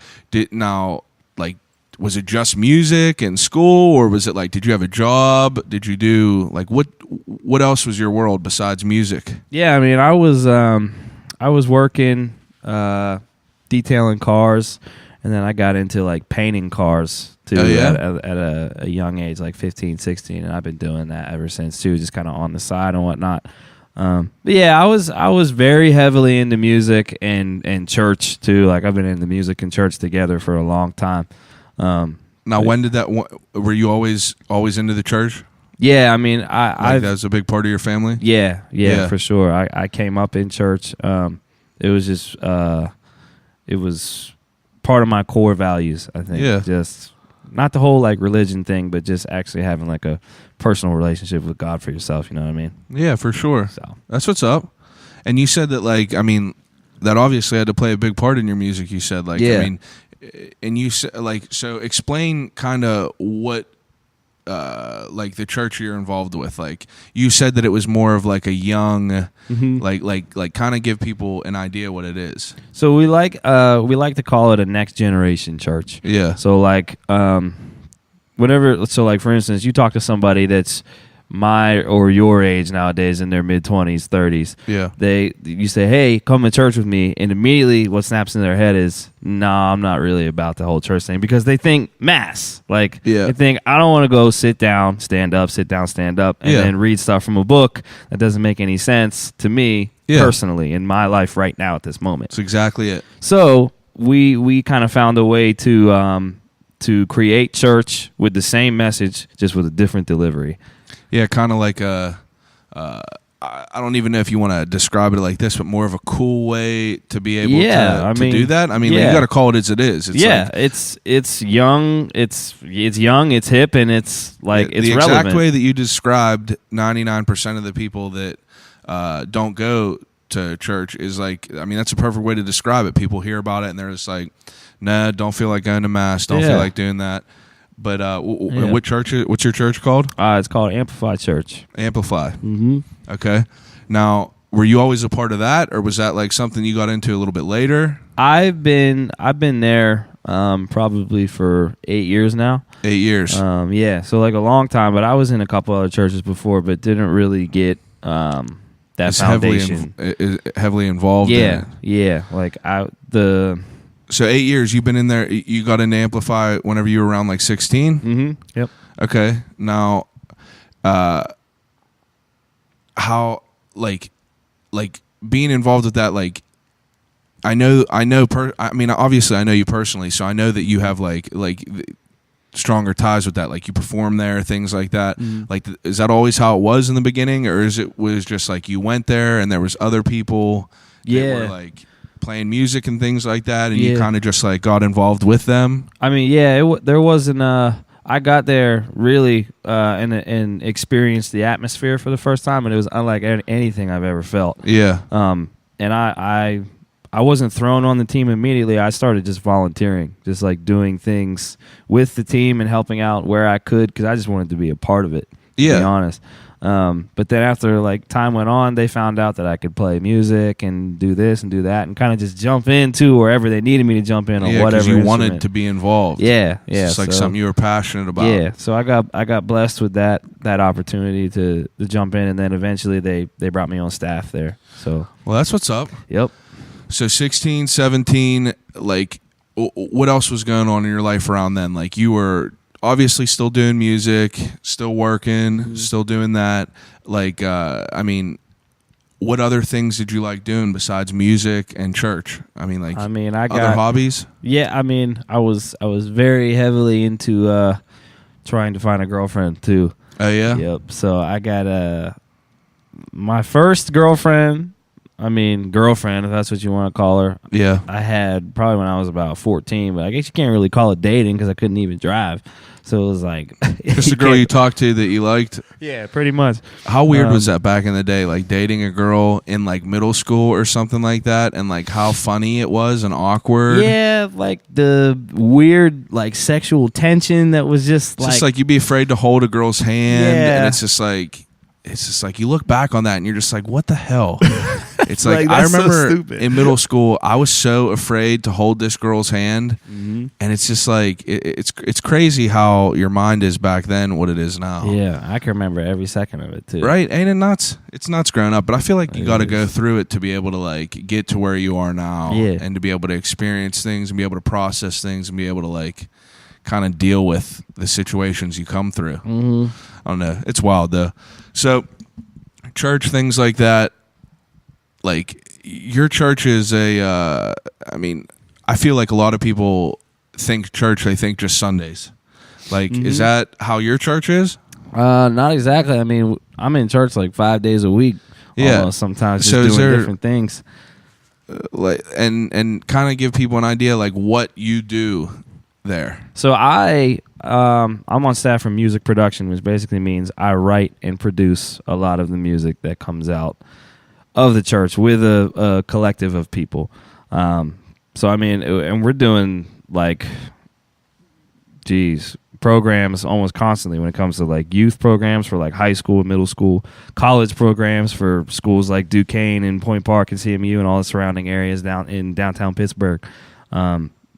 Speaker 3: was it just music and school, or was it like did you have a job? Did you do like what else was your world besides music?
Speaker 4: Yeah, I mean, I was working detailing cars, and then I got into like painting cars too
Speaker 3: Oh, yeah?
Speaker 4: at a young age, like 15, 16, and I've been doing that ever since too, just kind of on the side and whatnot. But yeah, I was very heavily into music and church too. Like I've been into music and church together for a long time.
Speaker 3: Now, when did that? Were you always into the church?
Speaker 4: Yeah, I mean, I
Speaker 3: that was a big part of your family.
Speaker 4: Yeah, for sure. I came up in church. It was just it was part of my core values. I think.
Speaker 3: Yeah.
Speaker 4: Just not the whole like religion thing, but just actually having like a personal relationship with God for yourself. You know what I mean?
Speaker 3: Yeah, for sure.
Speaker 4: So
Speaker 3: That's what's up. And you said that, like, I mean, that obviously had to play a big part in your music. You said, like,
Speaker 4: Yeah.
Speaker 3: I mean, and you said, like, so explain kind of what, like, the church you're involved with. Like, you said that it was more of like a young, like kind of give people an idea what it is.
Speaker 4: So we like to call it a next generation church.
Speaker 3: Yeah.
Speaker 4: So like whatever. So like for instance, you talk to somebody that's my or your age nowadays in their mid-20s, 30s.
Speaker 3: Yeah.
Speaker 4: You say, "Hey, come to church with me," and immediately what snaps in their head is, "Nah, I'm not really about the whole church thing," because they think mass. Like
Speaker 3: Yeah.
Speaker 4: they think I don't want to go sit down, stand up, sit down, stand up, and
Speaker 3: Yeah.
Speaker 4: then read stuff from a book that doesn't make any sense to me personally in my life right now at this moment.
Speaker 3: That's exactly it.
Speaker 4: So we kind of found a way to create church with the same message, just with a different delivery.
Speaker 3: Yeah, kind of like I don't even know if you want to describe it like this, but more of a cool way to be able to do that. I mean, like, you got to call it as it is. It's
Speaker 4: it's young, it's young, it's hip, and it's like it's
Speaker 3: the
Speaker 4: relevant.
Speaker 3: exact way that you described 99% of the people that don't go to church is like, I mean, that's a perfect way to describe it. People hear about it and they're just like, nah, don't feel like going to mass, don't feel like doing that. But what church? What's your church called?
Speaker 4: It's called Amplify Church.
Speaker 3: Amplify. Mm-hmm. Okay. Now, were you always a part of that, or was that like something you got into a little bit later?
Speaker 4: I've been there probably for 8 years now.
Speaker 3: 8 years.
Speaker 4: Yeah, so like a long time. But I was in a couple other churches before, but didn't really get that
Speaker 3: it's
Speaker 4: foundation.
Speaker 3: Heavily involved. in it.
Speaker 4: Like
Speaker 3: So 8 years you've been in there. You got into Amplify whenever you were around like 16.
Speaker 4: Mm-hmm. Yep.
Speaker 3: Okay. Now, how like being involved with that? Like, I know. I mean, obviously, I know you personally, so I know that you have like stronger ties with that. Like, you perform there, things like that. Mm-hmm. Like, is that always how it was in the beginning, or was just like you went there and there was other people that were like playing music and things like that, and you kind of just like got involved with them?
Speaker 4: I mean, there wasn't I got there really and experienced the atmosphere for the first time, and it was unlike anything I've ever felt.
Speaker 3: Yeah.
Speaker 4: And I wasn't thrown on the team immediately. I started just volunteering, just like doing things with the team and helping out where I could, because I just wanted to be a part of it, to be honest. But then after like time went on, they found out that I could play music and do this and do that, and kind of just jump into wherever they needed me to jump in on whatever
Speaker 3: you
Speaker 4: instrument.
Speaker 3: wanted to be involved.
Speaker 4: Yeah.
Speaker 3: It's like something you were passionate about.
Speaker 4: Yeah, so I got blessed with that opportunity to jump in, and then eventually they brought me on staff there. So
Speaker 3: well, that's what's up.
Speaker 4: Yep.
Speaker 3: So 16, 17, like what else was going on in your life around then? Like, you were obviously still doing music, still working, still doing that. Like, I mean, what other things did you like doing besides music and church? I mean, like,
Speaker 4: I got
Speaker 3: other hobbies?
Speaker 4: Yeah, I mean, I was very heavily into trying to find a girlfriend too.
Speaker 3: Oh yeah.
Speaker 4: Yep. So I got my first girlfriend. I mean, girlfriend, if that's what you want to call her.
Speaker 3: Yeah.
Speaker 4: I had probably when I was about 14, but I guess you can't really call it dating because I couldn't even drive. So it was like
Speaker 3: just a girl you talked to that you liked.
Speaker 4: Yeah, pretty much.
Speaker 3: How weird was that back in the day, like dating a girl in like middle school or something like that, and like how funny it was and awkward?
Speaker 4: Yeah, like the weird like sexual tension that was just
Speaker 3: it's just like you'd be afraid to hold a girl's hand, and it's just like you look back on that and you're just like, what the hell? It's like I remember in middle school, I was so afraid to hold this girl's hand, and it's just like it's crazy how your mind is back then, what it is now.
Speaker 4: Yeah, I can remember every second of it too.
Speaker 3: Right? Ain't it nuts? It's nuts growing up, but I feel like you got to go through it to be able to like get to where you are now, and to be able to experience things and be able to process things and be able to like kind of deal with the situations you come through. I don't know. It's wild though. So church, things like that. Like, your church is I mean, I feel like a lot of people think church, they think just Sundays. Like, is that how your church is?
Speaker 4: Not exactly. I mean, I'm in church like 5 days a week.
Speaker 3: Yeah.
Speaker 4: Almost, sometimes
Speaker 3: So
Speaker 4: just
Speaker 3: is
Speaker 4: doing
Speaker 3: there-
Speaker 4: different things.
Speaker 3: Like, and kind of give people an idea like what you do there.
Speaker 4: So I'm on staff for music production, which basically means I write and produce a lot of the music that comes out of the church with a collective of people. So I mean, and we're doing like, programs almost constantly when it comes to like youth programs for like high school, middle school, college programs for schools like Duquesne and Point Park and CMU and all the surrounding areas down in downtown Pittsburgh.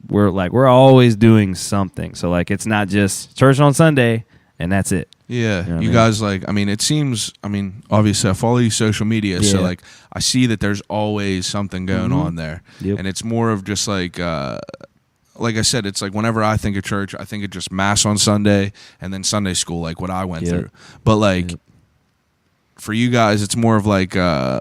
Speaker 4: We're always doing something. So like it's not just church on Sunday and that's it.
Speaker 3: Yeah,
Speaker 4: You know what I
Speaker 3: you
Speaker 4: mean?
Speaker 3: guys like. I mean, it seems. I mean, obviously, I follow you social media, so
Speaker 4: Yeah.
Speaker 3: like, I see that there's always something going on there,
Speaker 4: Yep.
Speaker 3: and it's more of just like I said, it's like whenever I think of church, I think of just mass on Sunday and then Sunday school, like what I went
Speaker 4: Yep.
Speaker 3: through. But like,
Speaker 4: Yep.
Speaker 3: for you guys, it's more of like,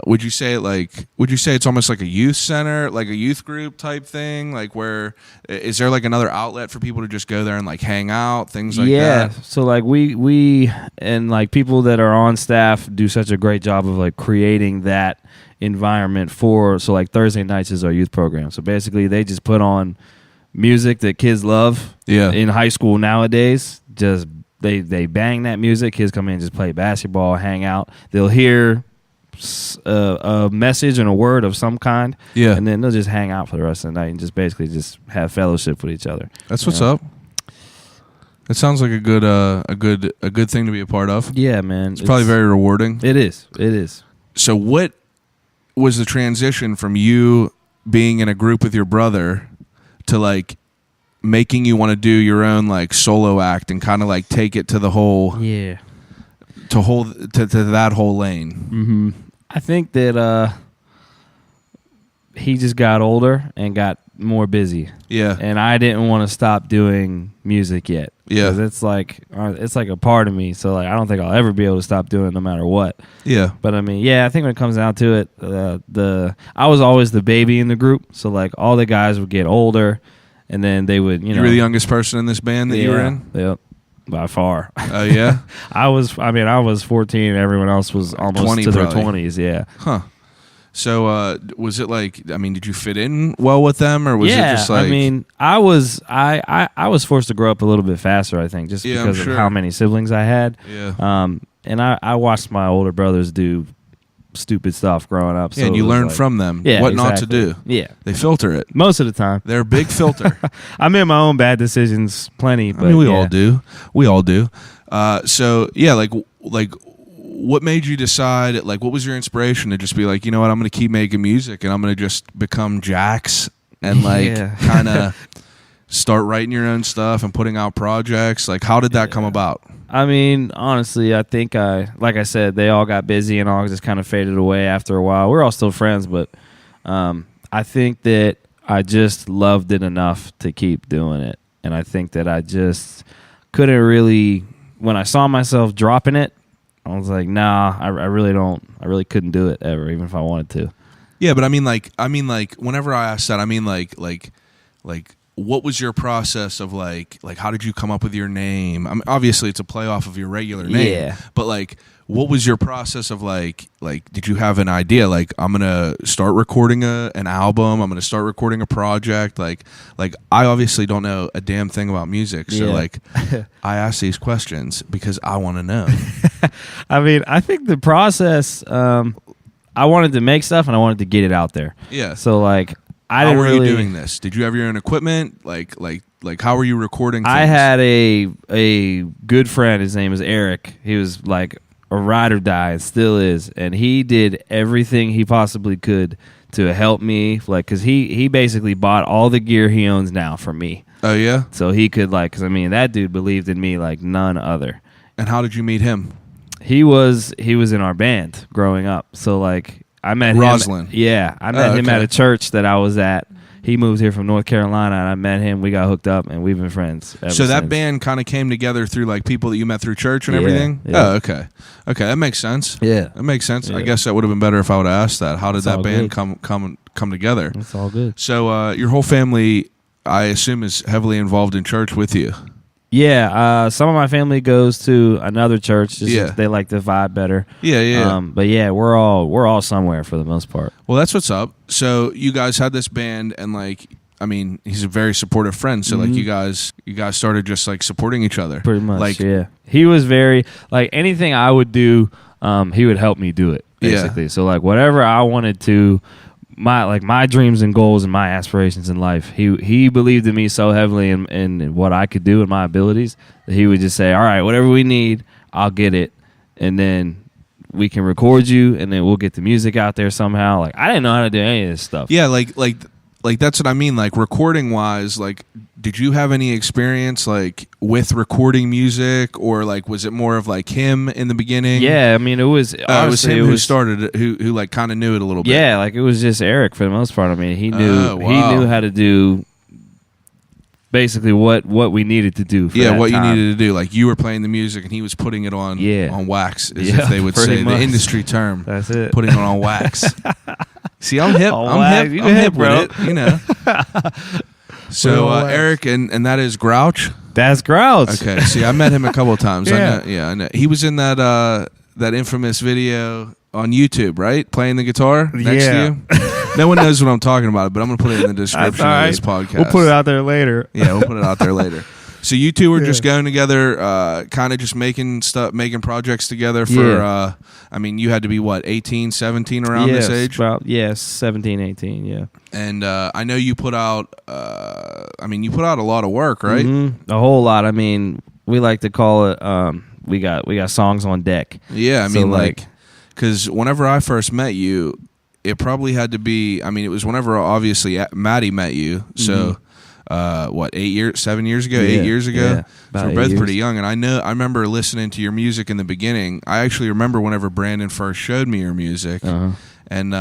Speaker 3: would you say it's almost like a youth center, like a youth group type thing? Like, where is there like another outlet for people to just go there and like hang out, things like
Speaker 4: yeah.
Speaker 3: that?
Speaker 4: So like we and like people that are on staff do such a great job of like creating that environment for. So like Thursday nights is our youth program. So basically they just put on music that kids love.
Speaker 3: Yeah.
Speaker 4: In high school nowadays, just they bang that music. Kids come in and just play basketball, hang out. They'll hear a message and a word of some kind.
Speaker 3: Yeah.
Speaker 4: And then they'll just hang out for the rest of the night and just basically just have fellowship with each other.
Speaker 3: That's what's
Speaker 4: Yeah.
Speaker 3: up. It sounds like a good thing to be a part of.
Speaker 4: Yeah, man.
Speaker 3: It's probably very rewarding.
Speaker 4: It is. It is.
Speaker 3: So what was the transition from you being in a group with your brother to like making you want to do your own like solo act and kind of like take it to the whole
Speaker 4: Yeah.
Speaker 3: to that whole lane?
Speaker 4: Mm-hmm. I think that he just got older and got more busy,
Speaker 3: Yeah.
Speaker 4: and I didn't want to stop doing music yet.
Speaker 3: Yeah.
Speaker 4: 'Cause it's like a part of me. So like I don't think I'll ever be able to stop doing it no matter what.
Speaker 3: Yeah.
Speaker 4: But I mean, yeah, I think when it comes down to it, I was always the baby in the group. So like all the guys would get older, and then they would
Speaker 3: You were the youngest person in this band that you were in?
Speaker 4: Yep, by far.
Speaker 3: Oh yeah.
Speaker 4: I was 14. And everyone else was almost
Speaker 3: 20
Speaker 4: to their
Speaker 3: probably.
Speaker 4: 20s. Yeah.
Speaker 3: Huh. So was it like, I mean, did you fit in well with them, or was it just like,
Speaker 4: I mean, I was forced to grow up a little bit faster, I think, just
Speaker 3: Yeah, I'm
Speaker 4: because
Speaker 3: sure.
Speaker 4: of how many siblings I had.
Speaker 3: Yeah.
Speaker 4: And I watched my older brothers do stupid stuff growing up.
Speaker 3: Yeah,
Speaker 4: so
Speaker 3: and
Speaker 4: it
Speaker 3: you
Speaker 4: was
Speaker 3: learn
Speaker 4: like-
Speaker 3: from them
Speaker 4: Yeah,
Speaker 3: what not to
Speaker 4: exactly.
Speaker 3: do.
Speaker 4: Yeah,
Speaker 3: They filter it.
Speaker 4: most of the time.
Speaker 3: They're a big filter.
Speaker 4: I made my own bad decisions plenty. But
Speaker 3: I mean, we
Speaker 4: yeah.
Speaker 3: all do. We all do. So yeah, like what made you decide? Like, what was your inspiration to just be like, you know what, I'm going to keep making music and I'm going to just become Jax and like
Speaker 4: Yeah.
Speaker 3: kind of start writing your own stuff and putting out projects? Like, how did that come about?
Speaker 4: I mean, honestly, I think like I said, they all got busy and all just kind of faded away after a while. We're all still friends, but I think that I just loved it enough to keep doing it. And I think that I just couldn't really, when I saw myself dropping it, I was like, nah, I really couldn't do it ever, even if I wanted to.
Speaker 3: Yeah, but I mean, like, whenever I ask that, I mean, like, what was your process of like how did you come up with your name? I mean, obviously it's a play off of your regular name,
Speaker 4: Yeah.
Speaker 3: but like, what was your process of like did you have an idea like I'm gonna start recording an album, I'm gonna start recording a project? Like I obviously don't know a damn thing about music, so
Speaker 4: Yeah.
Speaker 3: like I ask these questions because I want to know.
Speaker 4: I mean, I think the process, I wanted to make stuff and I wanted to get it out there.
Speaker 3: Yeah.
Speaker 4: So like, I
Speaker 3: How
Speaker 4: didn't
Speaker 3: were
Speaker 4: really.
Speaker 3: you doing this? Did you have your own equipment? Like how were you recording things?
Speaker 4: I had a good friend. His name is Eric. He was like a ride or die and still is, and he did everything he possibly could to help me. Like, cause he basically bought all the gear he owns now for me,
Speaker 3: Oh yeah.
Speaker 4: so he could like. Cause I mean, that dude believed in me like none other.
Speaker 3: And how did you meet him?
Speaker 4: He was in our band growing up. So like I met
Speaker 3: Roslyn.
Speaker 4: him. Yeah, I met him
Speaker 3: okay.
Speaker 4: at a church that I was at. He moved here from North Carolina, and I met him. We got hooked up, and we've been friends ever
Speaker 3: So that
Speaker 4: since.
Speaker 3: band kind of came together through like people that you met through church and
Speaker 4: Yeah,
Speaker 3: everything?
Speaker 4: yeah.
Speaker 3: Oh, okay. Okay, that makes sense.
Speaker 4: Yeah,
Speaker 3: That makes sense. I
Speaker 4: Yeah.
Speaker 3: guess that would have been better if I would have asked that. How did
Speaker 4: It's
Speaker 3: that
Speaker 4: all
Speaker 3: band
Speaker 4: good.
Speaker 3: come together?
Speaker 4: it's all good.
Speaker 3: So your whole family, I assume, is heavily involved in church with you.
Speaker 4: Yeah, some of my family goes to another church. Just
Speaker 3: Yeah.
Speaker 4: they like the vibe better.
Speaker 3: Yeah.
Speaker 4: But yeah, we're all somewhere for the most part.
Speaker 3: Well, that's what's up. So you guys had this band, and like, I mean, he's a very supportive friend. So like, you guys started just like supporting each other,
Speaker 4: Pretty much.
Speaker 3: Like,
Speaker 4: yeah, he was very like anything I would do, he would help me do it. Basically,
Speaker 3: Yeah.
Speaker 4: so like whatever I wanted to. My dreams and goals and my aspirations in life. He believed in me so heavily in what I could do and my abilities that he would just say, "All right, whatever we need, I'll get it, and then we can record you, and then we'll get the music out there somehow." Like I didn't know how to do any of this stuff.
Speaker 3: yeah, like that's what I mean. Like recording wise, like, did you have any experience like with recording music, or like was it more of like him in the beginning?
Speaker 4: Yeah, I mean it was.
Speaker 3: It was him who started it, who like kind of knew it a little bit.
Speaker 4: Yeah, like it was just Eric for the most part. I mean, he knew
Speaker 3: Oh, wow.
Speaker 4: he knew how to do basically what we needed to do. For that
Speaker 3: what
Speaker 4: time.
Speaker 3: you needed to do. Like you were playing the music and he was putting it on on wax, as
Speaker 4: Yeah,
Speaker 3: if they would
Speaker 4: pretty
Speaker 3: say
Speaker 4: much.
Speaker 3: the industry term.
Speaker 4: That's it.
Speaker 3: Putting it on wax. See, I'm hip.
Speaker 4: On
Speaker 3: I'm
Speaker 4: wax.
Speaker 3: hip.
Speaker 4: You
Speaker 3: I'm
Speaker 4: hip,
Speaker 3: hip
Speaker 4: bro.
Speaker 3: with it. You know. So
Speaker 4: on wax.
Speaker 3: Eric and that is Grouch.
Speaker 4: That's Grouch.
Speaker 3: Okay. See, I met him a couple of times.
Speaker 4: Yeah.
Speaker 3: I know. He was in that infamous video on YouTube, right? Playing the guitar next to
Speaker 4: Yeah.
Speaker 3: you. No one knows what I'm talking about, but I'm going to put it in the description of this podcast.
Speaker 4: We'll put it out there later.
Speaker 3: Yeah, we'll put it out there later. So you two were just going together, kind of just making projects together for, I mean, you had to be, 18, 17 around this age?
Speaker 4: About, 17, 18, yeah.
Speaker 3: And I know you put out, you put out a lot of work, right?
Speaker 4: Mm-hmm. A whole lot. I mean, we like to call it, we got songs on deck.
Speaker 3: Yeah, I
Speaker 4: So,
Speaker 3: mean, like, because whenever I first met you, it probably had to be, it was whenever, obviously, Maddie met you, so... 7 years ago, 8 years ago.
Speaker 4: Yeah,
Speaker 3: So
Speaker 4: about
Speaker 3: we're
Speaker 4: 8
Speaker 3: both
Speaker 4: years.
Speaker 3: pretty young, and I remember listening to your music in the beginning. I actually remember whenever Brandon first showed me your music, and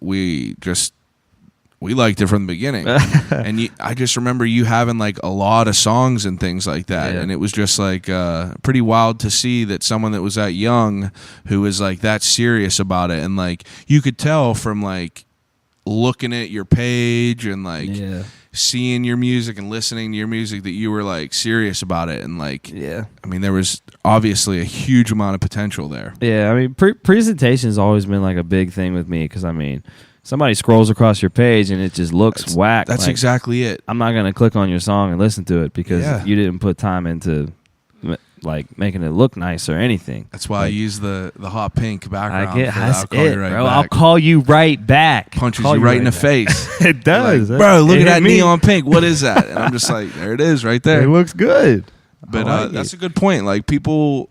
Speaker 3: we liked it from the beginning. And I just remember you having like a lot of songs and things like that, and it was just like pretty wild to see that someone that was that young who was like that serious about it, and like you could tell from like looking at your page and like seeing your music and listening to your music that you were like serious about it, and like there was obviously a huge amount of potential there.
Speaker 4: Yeah, I mean presentation's always been like a big thing with me, because I mean somebody scrolls across your page and it just looks whack.
Speaker 3: That's
Speaker 4: like,
Speaker 3: exactly it.
Speaker 4: I'm not gonna click on your song and listen to it because you didn't put time into like making it look nice or anything.
Speaker 3: That's why I use the hot pink background.
Speaker 4: I get
Speaker 3: I'll call you right
Speaker 4: bro.
Speaker 3: back.
Speaker 4: I'll call you right back.
Speaker 3: Punches
Speaker 4: Call
Speaker 3: you right in the
Speaker 4: back.
Speaker 3: face.
Speaker 4: It does,
Speaker 3: Like, bro, look
Speaker 4: It
Speaker 3: at
Speaker 4: hit
Speaker 3: that
Speaker 4: me.
Speaker 3: neon pink. What is that? And I'm just like, there it is, right there.
Speaker 4: It looks good.
Speaker 3: But
Speaker 4: I like
Speaker 3: that's
Speaker 4: it.
Speaker 3: a good point. Like people,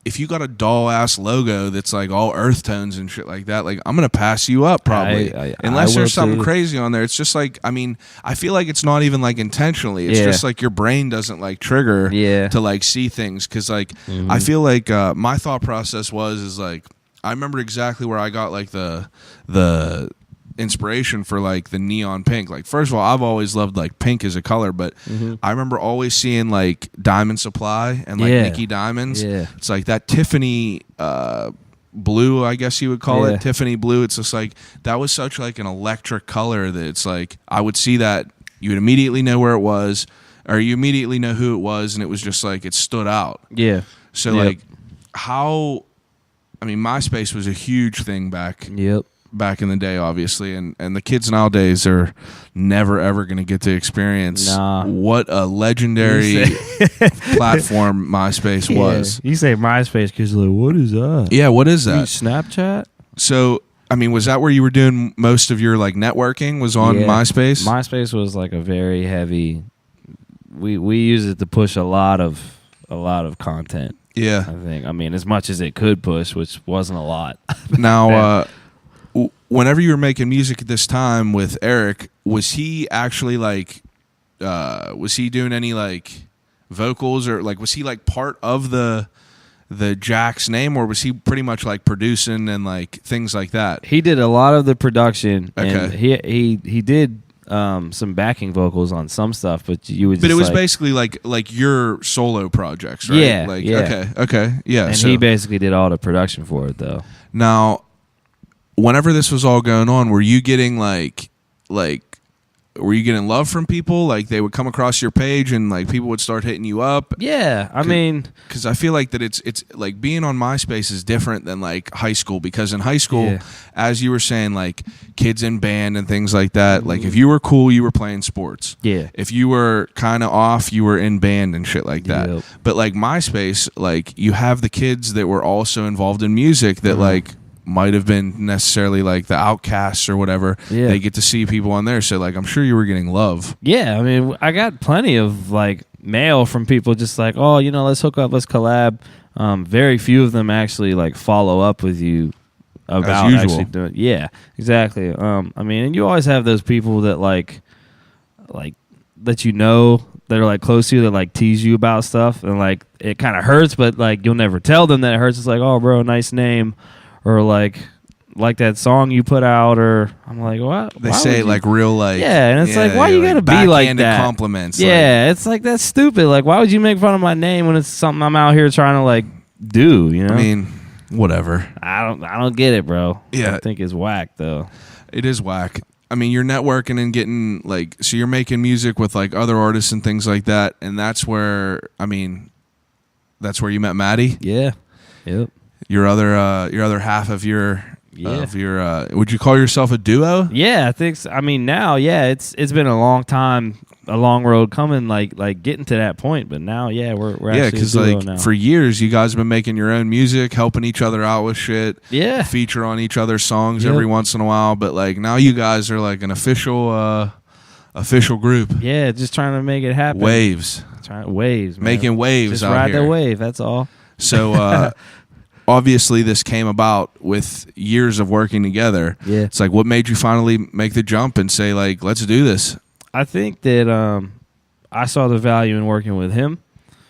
Speaker 3: if you got a doll ass logo that's like all earth tones and shit like that, like I'm gonna pass you up probably.
Speaker 4: I
Speaker 3: Unless
Speaker 4: will
Speaker 3: there's something
Speaker 4: too.
Speaker 3: crazy on there. It's just like, I feel like it's not even like intentionally. It's just like your brain doesn't like trigger to like see things, because like I feel like my thought process is like I remember exactly where I got like the inspiration for like the neon pink. Like first of all, I've always loved like pink as a color, but I remember always seeing like Diamond Supply and like Nikki Diamonds. It's like that Tiffany blue, I guess you would call it, Tiffany blue. It's just like that was such like an electric color that it's like I would see that, you would immediately know where it was, or you immediately know who it was, and it was just like it stood out. So like how MySpace was a huge thing back in the day, obviously, and the kids nowadays are never ever going to get to experience what a legendary platform MySpace was.
Speaker 4: You say MySpace because you're like, what is that?
Speaker 3: Yeah, what is
Speaker 4: You
Speaker 3: that?
Speaker 4: Snapchat?
Speaker 3: So, was that where you were doing most of your like networking? Was on MySpace?
Speaker 4: MySpace was like a very heavy. We used it to push a lot of content.
Speaker 3: Yeah.
Speaker 4: I think. As much as it could push, which wasn't a lot.
Speaker 3: Now, whenever you were making music at this time with Eric, was he actually like, was he doing any like vocals, or like was he like part of the Jack's name, or was he pretty much like producing and like things like that?
Speaker 4: He did a lot of the production, and
Speaker 3: Okay.
Speaker 4: he did some backing vocals on some stuff, but you would.
Speaker 3: But it was basically like your solo projects, right?
Speaker 4: Yeah,
Speaker 3: Like
Speaker 4: yeah.
Speaker 3: okay, yeah.
Speaker 4: And
Speaker 3: so
Speaker 4: he basically did all the production for it, though.
Speaker 3: now, whenever this was all going on, were you getting like were you getting love from people? Like they would come across your page and like people would start hitting you up?
Speaker 4: Yeah, I mean,
Speaker 3: because I feel like that it's like being on MySpace is different than like high school, because in high school, as you were saying, like kids in band and things like that, like if you were cool, you were playing sports.
Speaker 4: Yeah.
Speaker 3: If you were kind of off, you were in band and shit like that.
Speaker 4: Yep.
Speaker 3: But like MySpace, like you have the kids that were also involved in music that like might have been necessarily like the outcasts or whatever.
Speaker 4: Yeah.
Speaker 3: They get to see people on there, so like I'm sure you were getting love.
Speaker 4: Yeah, I mean, I got plenty of like mail from people just like, oh, you know, let's hook up, let's collab. Very few of them actually like follow up with you about
Speaker 3: As usual.
Speaker 4: actually doing. Yeah, exactly. I mean, and you always have those people that like that you know that are like close to you that like tease you about stuff, and like it kind of hurts, but like you'll never tell them that it hurts. It's like, oh, bro, nice name. Or like that song you put out, or I'm like, what?
Speaker 3: They say like real like,
Speaker 4: yeah, and it's like, why you gotta be like
Speaker 3: backhanded
Speaker 4: that?
Speaker 3: compliments.
Speaker 4: Yeah, it's like that's stupid. Like, why would you make fun of my name when it's something I'm out here trying to like do? You know?
Speaker 3: I mean, whatever.
Speaker 4: I don't get it, bro.
Speaker 3: Yeah.
Speaker 4: I think it's whack though.
Speaker 3: It is whack. I mean, you're networking and getting like, so you're making music with like other artists and things like that, and that's where, I mean, that's where you met Maddie.
Speaker 4: Yeah. Yep.
Speaker 3: Your other half of your would you call yourself a duo?
Speaker 4: Yeah, I think so. I mean, now, yeah, it's been a long time, a long road coming, like getting to that point. But now, yeah, we're actually
Speaker 3: because
Speaker 4: a duo
Speaker 3: like
Speaker 4: now.
Speaker 3: for years you guys have been making your own music, helping each other out with shit.
Speaker 4: Yeah.
Speaker 3: Feature on each other's songs
Speaker 4: Yep.
Speaker 3: every once in a while. But like now you guys are like an official group.
Speaker 4: Yeah, just trying to make it happen.
Speaker 3: Waves,
Speaker 4: Waves, man.
Speaker 3: making waves
Speaker 4: Just
Speaker 3: out
Speaker 4: ride
Speaker 3: here.
Speaker 4: the wave. That's all.
Speaker 3: So. Obviously, this came about with years of working together.
Speaker 4: Yeah.
Speaker 3: It's like, what made you finally make the jump and say, like, let's do this?
Speaker 4: I think that I saw the value in working with him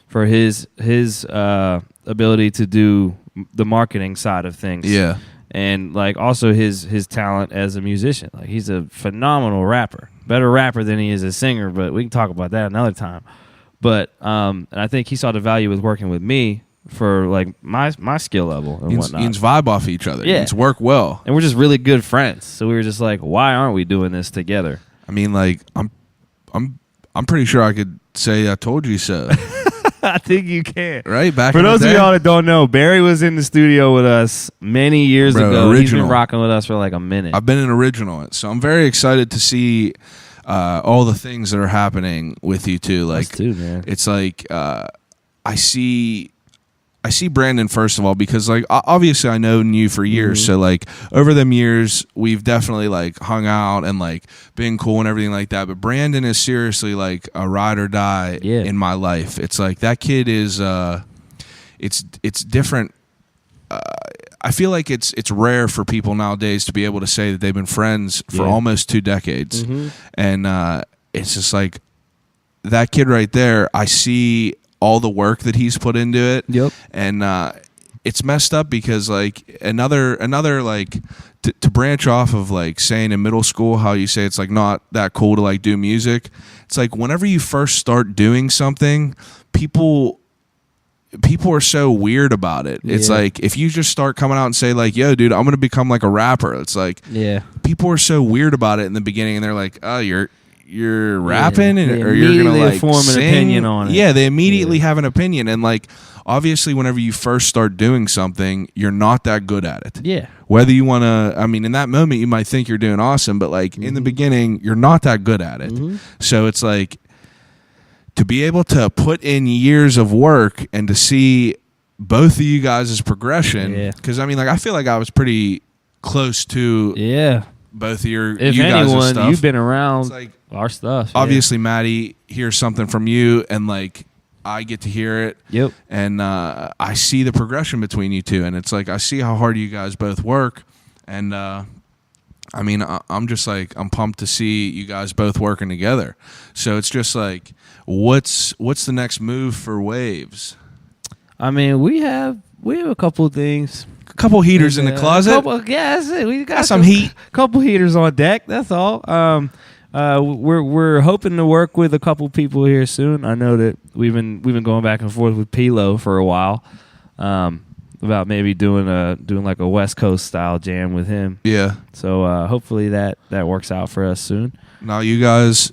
Speaker 4: for his ability to do the marketing side of things.
Speaker 3: Yeah.
Speaker 4: And like also his talent as a musician. Like he's a phenomenal rapper. Better rapper than he is a singer, but we can talk about that another time. But and I think he saw the value with working with me for like my skill level and whatnot.
Speaker 3: You can vibe off each other.
Speaker 4: Yeah.
Speaker 3: You can work well.
Speaker 4: And we're just really good friends. So we were just like, why aren't we doing this together?
Speaker 3: I mean, like, I'm pretty sure I could say I told you so.
Speaker 4: I think you can.
Speaker 3: Right? Back
Speaker 4: For
Speaker 3: in the
Speaker 4: those of
Speaker 3: day?
Speaker 4: y'all that don't know, Barry was in the studio with us many years ago. He's
Speaker 3: original.
Speaker 4: been rocking with us for like a minute.
Speaker 3: I've been an original. So I'm very excited to see all the things that are happening with you two. Like,
Speaker 4: Us too, man.
Speaker 3: It's like I see Brandon, first of all, because like obviously I known you for years, so like over them years we've definitely like hung out and like been cool and everything like that. But Brandon is seriously like a ride or die in my life. It's like that kid is it's different. I feel like it's rare for people nowadays to be able to say that they've been friends for almost 2 decades, and it's just like that kid right there. I see all the work that he's put into it.
Speaker 4: Yep.
Speaker 3: And it's messed up because like another like to branch off of like saying in middle school how you say it's like not that cool to like do music. It's like whenever you first start doing something, people are so weird about it. It's like if you just start coming out and say like, yo, dude, I'm going to become like a rapper. It's like people are so weird about it in the beginning, and they're like, oh, you're rapping or you're gonna like
Speaker 4: form
Speaker 3: sing.
Speaker 4: an opinion on it.
Speaker 3: Yeah, they immediately have an opinion, and like obviously whenever you first start doing something, you're not that good at it.
Speaker 4: Yeah.
Speaker 3: Whether you want to, I mean, in that moment you might think you're doing awesome, but like in the beginning you're not that good at it. So it's like to be able to put in years of work and to see both of you guys' progression, because I mean, like I feel like I was pretty close to both of you
Speaker 4: If
Speaker 3: guys'
Speaker 4: anyone,
Speaker 3: stuff.
Speaker 4: you've been around
Speaker 3: like
Speaker 4: our stuff.
Speaker 3: obviously Maddie hears something from you, and like I get to hear it.
Speaker 4: Yep.
Speaker 3: And I see the progression between you two, and it's like I see how hard you guys both work, and I mean I'm just like I'm pumped to see you guys both working together. So it's just like what's the next move for Waves?
Speaker 4: I mean, we have a couple of things.
Speaker 3: A couple heaters in the closet.
Speaker 4: That's it. We got
Speaker 3: some heat.
Speaker 4: Couple heaters on deck. That's all. We're hoping to work with a couple people here soon. I know that we've been going back and forth with Pilo for a while. about maybe doing like a West Coast style jam with him.
Speaker 3: Yeah.
Speaker 4: So hopefully that works out for us soon.
Speaker 3: Now, do you guys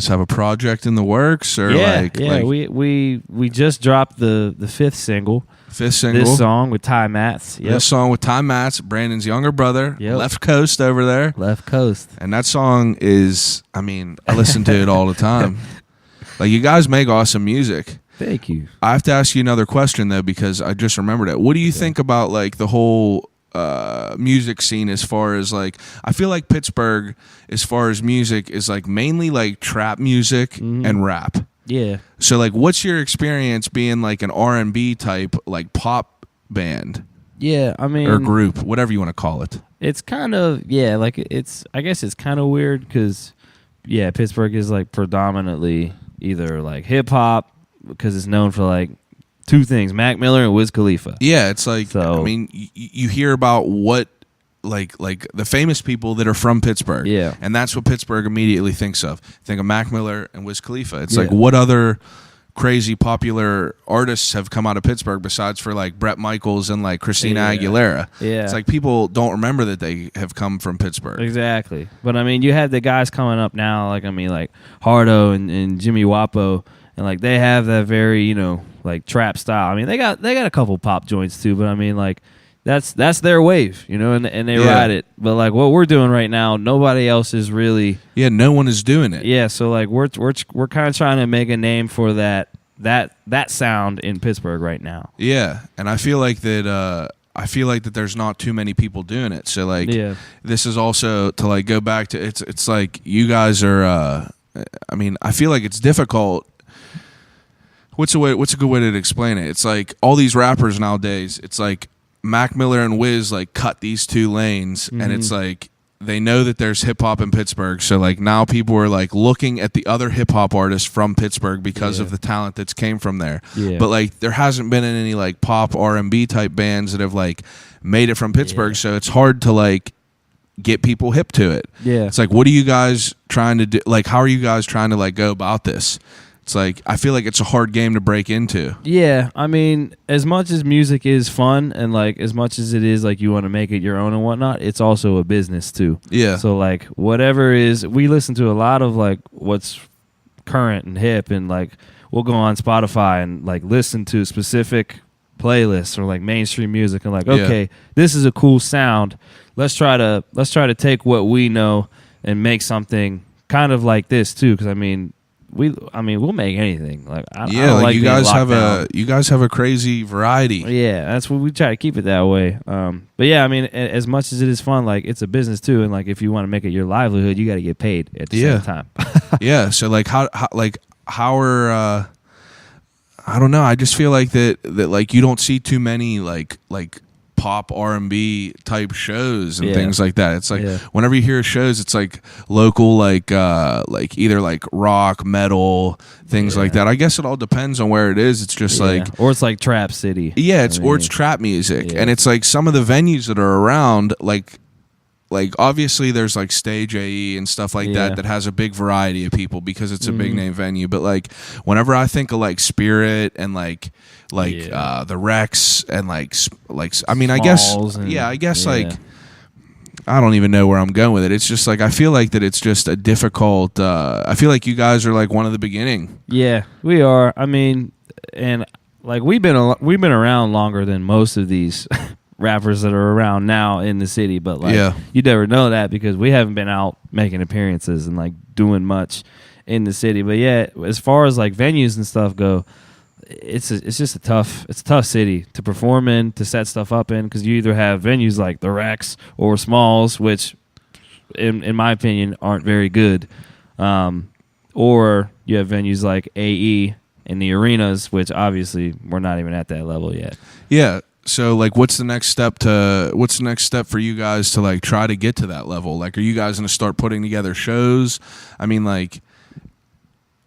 Speaker 3: have a project in the works, or
Speaker 4: we just dropped the fifth single. This song with Ty Matz. Yep.
Speaker 3: This song with Ty Matz, Brandon's younger brother,
Speaker 4: Yep.
Speaker 3: Left Coast over there.
Speaker 4: Left Coast.
Speaker 3: And that song is, I listen to it all the time. Like, you guys make awesome music.
Speaker 4: Thank you.
Speaker 3: I have to ask you another question, though, because I just remembered it. What do you think about, like, the whole music scene, as far as, like, I feel like Pittsburgh, as far as music, is, like, mainly, like, trap music and rap.
Speaker 4: Yeah.
Speaker 3: So, like, what's your experience being, like, an R&B type, like, pop band?
Speaker 4: Yeah,
Speaker 3: or group, whatever you want to call it.
Speaker 4: It's kind of, I guess it's kind of weird because, Pittsburgh is, like, predominantly either, like, hip-hop, because it's known for, like, two things, Mac Miller and Wiz Khalifa.
Speaker 3: Yeah, it's like, you hear about what, like the famous people that are from Pittsburgh.
Speaker 4: Yeah.
Speaker 3: And that's what Pittsburgh immediately thinks of. Think of Mac Miller and Wiz Khalifa. It's like, what other crazy popular artists have come out of Pittsburgh besides for, like, Bret Michaels and, like, Christina Aguilera?
Speaker 4: Yeah.
Speaker 3: It's like people don't remember that they have come from Pittsburgh.
Speaker 4: Exactly. But, you have the guys coming up now, like Hardo and Jimmy Wapo, and, like, they have that very, like, trap style. They got a couple pop joints too, but like, that's their wave, and they ride it. But, like, what we're doing right now, nobody else is really.
Speaker 3: Yeah, no one is doing it.
Speaker 4: Yeah, so, like, we're kind of trying to make a name for that sound in Pittsburgh right now.
Speaker 3: Yeah, and I feel like that. There's not too many people doing it. So, like, this is also to, like, go back to it's like you guys are. I feel like it's difficult. What's a good way to explain it? It's like all these rappers nowadays. It's like Mac Miller and Wiz, like, cut these two lanes, and it's like they know that there's hip hop in Pittsburgh. So, like, now people are, like, looking at the other hip hop artists from Pittsburgh because of the talent that's came from there. Yeah. But, like, there hasn't been any, like, pop R&B type bands that have, like, made it from Pittsburgh. So it's hard to, like, get people hip to it.
Speaker 4: Yeah.
Speaker 3: It's like, what are you guys trying to do? Like, how are you guys trying to, like, go about this? It's like, I feel like it's a hard game to break into.
Speaker 4: Yeah, as much as music is fun, and, like, as much as it is, like, you want to make it your own and whatnot, it's also a business too.
Speaker 3: Yeah.
Speaker 4: So, like, whatever is, we listen to a lot of, like, what's current and hip, and, like, we'll go on Spotify and, like, listen to specific playlists or, like, mainstream music, and, like, okay, this is a cool sound. Let's try to take what we know and make something kind of like this too, because we'll make anything. Like, I don't like
Speaker 3: you guys have a crazy variety.
Speaker 4: Yeah, that's what we try to keep it that way. But yeah, as much as it is fun, like, it's a business too, and, like, if you want to make it your livelihood, you got to get paid at the same time.
Speaker 3: Yeah. So, like, how are I don't know. I just feel like that like you don't see too many like pop R&B type shows and things like that. It's like whenever you hear shows, it's like local, like either like rock, metal, things like that. I guess it all depends on where it is. It's just like,
Speaker 4: or it's like Trap City.
Speaker 3: Yeah, it's trap music, and it's like some of the venues that are around, like obviously there's like Stage AE and stuff like that has a big variety of people because it's a big name venue. But, like, whenever I think of, like, Spirit and like the Rex and like I guess like I don't even know where I'm going with it. It's just like I feel like that it's just a difficult. I feel like you guys are like one of the beginning.
Speaker 4: Yeah, we are. And like we've been around longer than most of these rappers that are around now in the city, but like you never know that because we haven't been out making appearances and like doing much in the city. But yeah, as far as like venues and stuff go, it's just a tough city to perform in, to set stuff up in, because you either have venues like the Rex or Smalls, which in my opinion aren't very good, or you have venues like AE and the arenas, which obviously we're not even at that level yet.
Speaker 3: Yeah. So, like, what's the next step for you guys to like try to get to that level? Like, are you guys going to start putting together shows? I mean, like,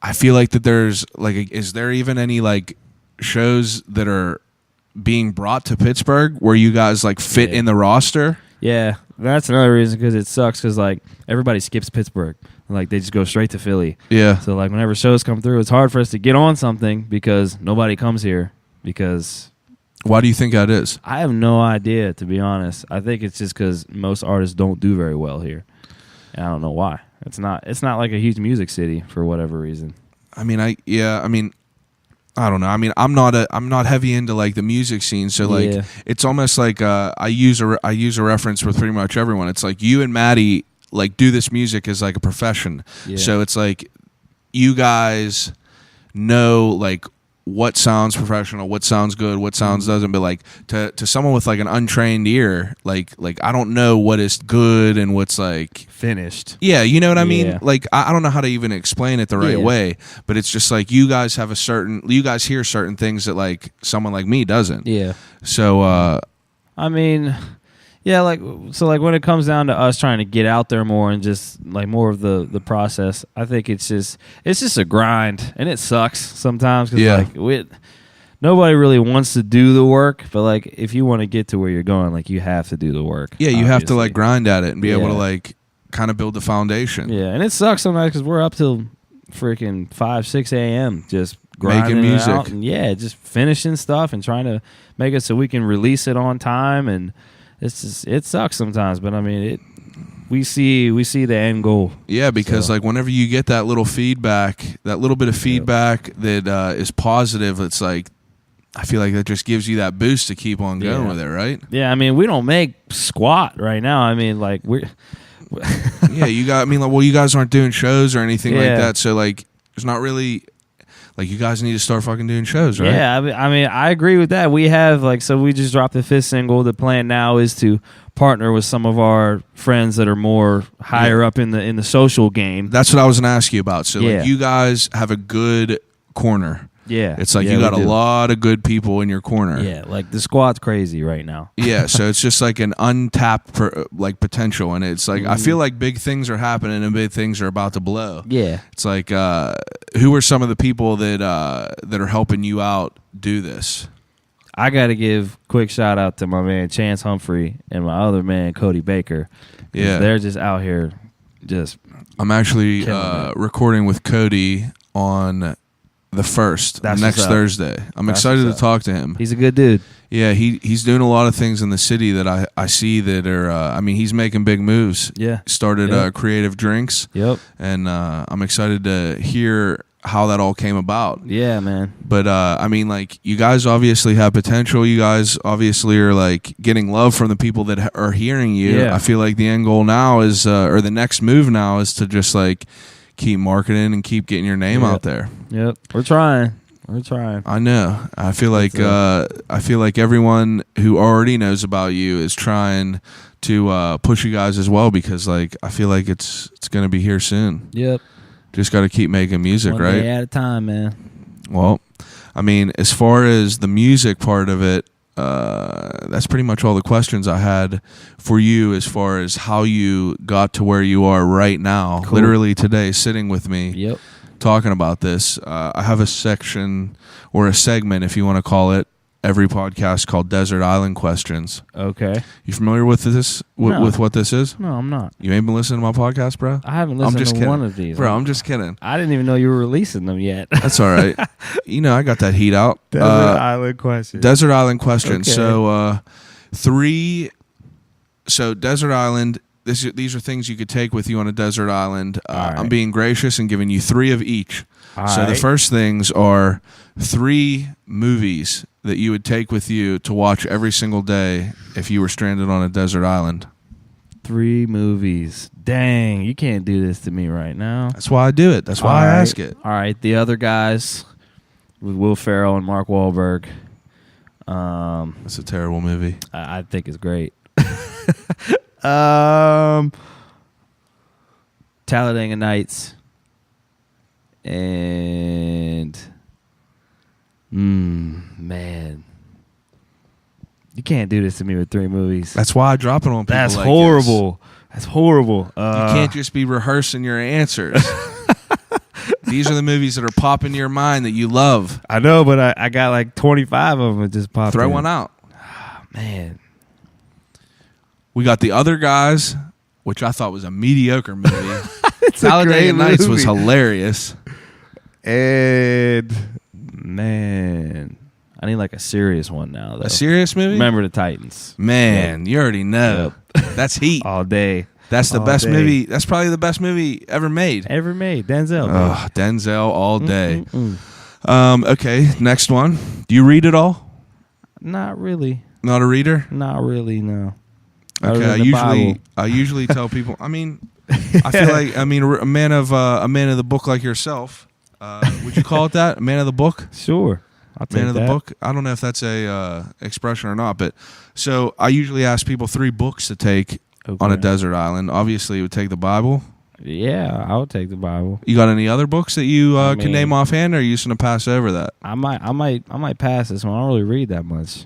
Speaker 3: I feel like that there's like, is there even any like shows that are being brought to Pittsburgh where you guys like fit in the roster?
Speaker 4: Yeah, that's another reason, because it sucks because like everybody skips Pittsburgh. Like they just go straight to Philly. Yeah. So like whenever shows come through, it's hard for us to get on something because nobody comes here because
Speaker 3: Why do you think that is?
Speaker 4: I have no idea, to be honest. I think it's just because most artists don't do very well here, and I don't know why. It's not like a huge music city for whatever reason.
Speaker 3: I mean, I don't know. I mean, I'm not heavy into like the music scene, so like
Speaker 4: Yeah.
Speaker 3: it's almost like I use a reference with pretty much everyone. It's like you and Maddie like do this music as like a profession.
Speaker 4: Yeah.
Speaker 3: So it's like you guys know like what sounds professional, what sounds good, what sounds doesn't. But like to someone with like an untrained ear, like I don't know what is good and what's like
Speaker 4: Finished.
Speaker 3: yeah, you know what I mean?
Speaker 4: Yeah.
Speaker 3: Like I don't know how to even explain it the right
Speaker 4: Yeah.
Speaker 3: way, but it's just like you guys hear certain things that like someone like me doesn't.
Speaker 4: Yeah.
Speaker 3: So
Speaker 4: I mean, yeah, like when it comes down to us trying to get out there more and just like more of the process, I think it's just a grind, and it sucks sometimes because
Speaker 3: Yeah.
Speaker 4: like nobody really wants to do the work, but like if you want to get to where you're going, like you have to do the work.
Speaker 3: yeah, you have to
Speaker 4: obviously.
Speaker 3: like grind at it and be able to
Speaker 4: Yeah.
Speaker 3: like kind of build the foundation.
Speaker 4: Yeah, and it sucks sometimes because we're up till freaking 5-6 a.m. just grinding
Speaker 3: Making
Speaker 4: it
Speaker 3: music.
Speaker 4: out and just finishing stuff and trying to make it so we can release it on time. And it sucks sometimes, but I mean we see the end goal.
Speaker 3: Yeah, because
Speaker 4: So-
Speaker 3: like whenever you get that little feedback, that little bit of feedback that is positive, it's like I feel like that just gives you that boost to keep on going
Speaker 4: Yeah.
Speaker 3: with it, right?
Speaker 4: Yeah, I mean we don't make squat right now. I mean like we're
Speaker 3: Yeah, you guys aren't doing shows or anything like
Speaker 4: Yeah.
Speaker 3: that, so like there's not really like you guys need to start fucking doing shows, right?
Speaker 4: Yeah, I mean, I agree with that. We have so we just dropped the 5th single. The plan now is to partner with some of our friends that are more higher up in the social game.
Speaker 3: That's what I was gonna ask you about. So
Speaker 4: Yeah.
Speaker 3: like you guys have a good corner.
Speaker 4: Yeah,
Speaker 3: It's like
Speaker 4: yeah,
Speaker 3: you got
Speaker 4: we
Speaker 3: a
Speaker 4: do.
Speaker 3: lot of good people in your corner.
Speaker 4: Yeah, like the squad's crazy right now.
Speaker 3: Yeah, so it's just like an untapped like potential, and it's like I
Speaker 4: Mm-hmm.
Speaker 3: feel like big things are happening and big things are about to blow.
Speaker 4: Yeah.
Speaker 3: It's like who are some of the people that are helping you out do this?
Speaker 4: I got to give quick shout out to my man Chance Humphrey and my other man Cody Baker. 'Cause
Speaker 3: Yeah.
Speaker 4: they're just out here just
Speaker 3: I'm actually
Speaker 4: Killing it.
Speaker 3: recording with Cody on the 1st,
Speaker 4: That's
Speaker 3: next
Speaker 4: what's up.
Speaker 3: Thursday. I'm
Speaker 4: That's
Speaker 3: excited to
Speaker 4: what's up.
Speaker 3: talk to him.
Speaker 4: he's a good dude.
Speaker 3: Yeah, he's doing a lot of things in the city that I see that are. I mean, he's making big moves.
Speaker 4: Yeah.
Speaker 3: Started
Speaker 4: Yep.
Speaker 3: Creative Drinks,
Speaker 4: Yep.
Speaker 3: and I'm excited to hear how that all came about.
Speaker 4: Yeah, man.
Speaker 3: But I mean, like you guys obviously have potential. You guys obviously are like getting love from the people that are hearing you.
Speaker 4: Yeah.
Speaker 3: I feel like the end goal now is, or the next move now is to just like keep marketing and keep getting your name
Speaker 4: Yeah.
Speaker 3: out there.
Speaker 4: Yep. We're trying.
Speaker 3: I know. I feel like everyone who already knows about you is trying to push you guys as well, because like I feel like it's going to be here soon.
Speaker 4: Yep.
Speaker 3: Just got to keep making music,
Speaker 4: One
Speaker 3: right?
Speaker 4: day at a time, man.
Speaker 3: Well, I mean, as far as the music part of it, that's pretty much all the questions I had for you as far as how you got to where you are right now.
Speaker 4: Cool.
Speaker 3: Literally today, sitting with me.
Speaker 4: Yep.
Speaker 3: Talking about this. I have a section or a segment, if you want to call it, every podcast called Desert Island Questions.
Speaker 4: Okay.
Speaker 3: You familiar with this?
Speaker 4: No.
Speaker 3: With what this is?
Speaker 4: No, I'm not.
Speaker 3: You ain't been listening to my podcast, bro?
Speaker 4: I haven't
Speaker 3: I'm
Speaker 4: listened
Speaker 3: just
Speaker 4: to
Speaker 3: kidding.
Speaker 4: one of these.
Speaker 3: Bro, I'm just kidding.
Speaker 4: I didn't even know you were releasing them yet.
Speaker 3: That's all right. You know, I got that heat out.
Speaker 4: Island question.
Speaker 3: Desert Island Questions.
Speaker 4: Okay.
Speaker 3: So, Desert Island. These are things you could take with you on a desert island.
Speaker 4: right.
Speaker 3: I'm being gracious and giving you 3 of each.
Speaker 4: All
Speaker 3: So the
Speaker 4: right.
Speaker 3: first things are 3 movies that you would take with you to watch every single day if you were stranded on a desert island.
Speaker 4: 3 movies. Dang, you can't do this to me right now.
Speaker 3: That's why I do it. That's why I ask it.
Speaker 4: All right, The Other Guys with Will Ferrell and Mark Wahlberg.
Speaker 3: That's a terrible movie.
Speaker 4: I think it's great. Talladega Nights and man, you can't do this to me with 3 movies.
Speaker 3: That's why I drop it on people.
Speaker 4: That's
Speaker 3: like
Speaker 4: horrible. That's horrible.
Speaker 3: You can't just be rehearsing your answers. These are the movies that are popping to your mind that you love.
Speaker 4: I know, but I got like 25 of them that just popped
Speaker 3: Throw
Speaker 4: in.
Speaker 3: one out.
Speaker 4: Man.
Speaker 3: We got The Other Guys, which I thought was a mediocre movie.
Speaker 4: It's a
Speaker 3: Talladega
Speaker 4: great
Speaker 3: Nights was
Speaker 4: movie.
Speaker 3: hilarious.
Speaker 4: And man, I need like a serious one now, though.
Speaker 3: A serious movie?
Speaker 4: Remember the Titans.
Speaker 3: Man, you already know. That's heat.
Speaker 4: All day.
Speaker 3: That's the
Speaker 4: all
Speaker 3: best
Speaker 4: day.
Speaker 3: movie. That's probably the best movie ever made.
Speaker 4: Ever made. Denzel.
Speaker 3: Oh, Denzel all day.
Speaker 4: Mm-mm-mm.
Speaker 3: Okay, next one. Do you read it all?
Speaker 4: Not really.
Speaker 3: Not a reader?
Speaker 4: Not really, no. Other
Speaker 3: Okay,
Speaker 4: than the Bible.
Speaker 3: I usually tell people. I mean, I feel like a man of the book like yourself. Would you call it that? A man of the book?
Speaker 4: Sure. I'll take
Speaker 3: Man of the
Speaker 4: that.
Speaker 3: book. I don't know if that's a expression or not, but so I usually ask people 3 books to take on a
Speaker 4: Okay.
Speaker 3: desert island. Obviously, you would take the Bible.
Speaker 4: Yeah, I would take the Bible.
Speaker 3: You got any other books that you
Speaker 4: I
Speaker 3: can
Speaker 4: mean-
Speaker 3: name offhand, or are you just gonna pass over that?
Speaker 4: I might pass this one. I don't really read that much.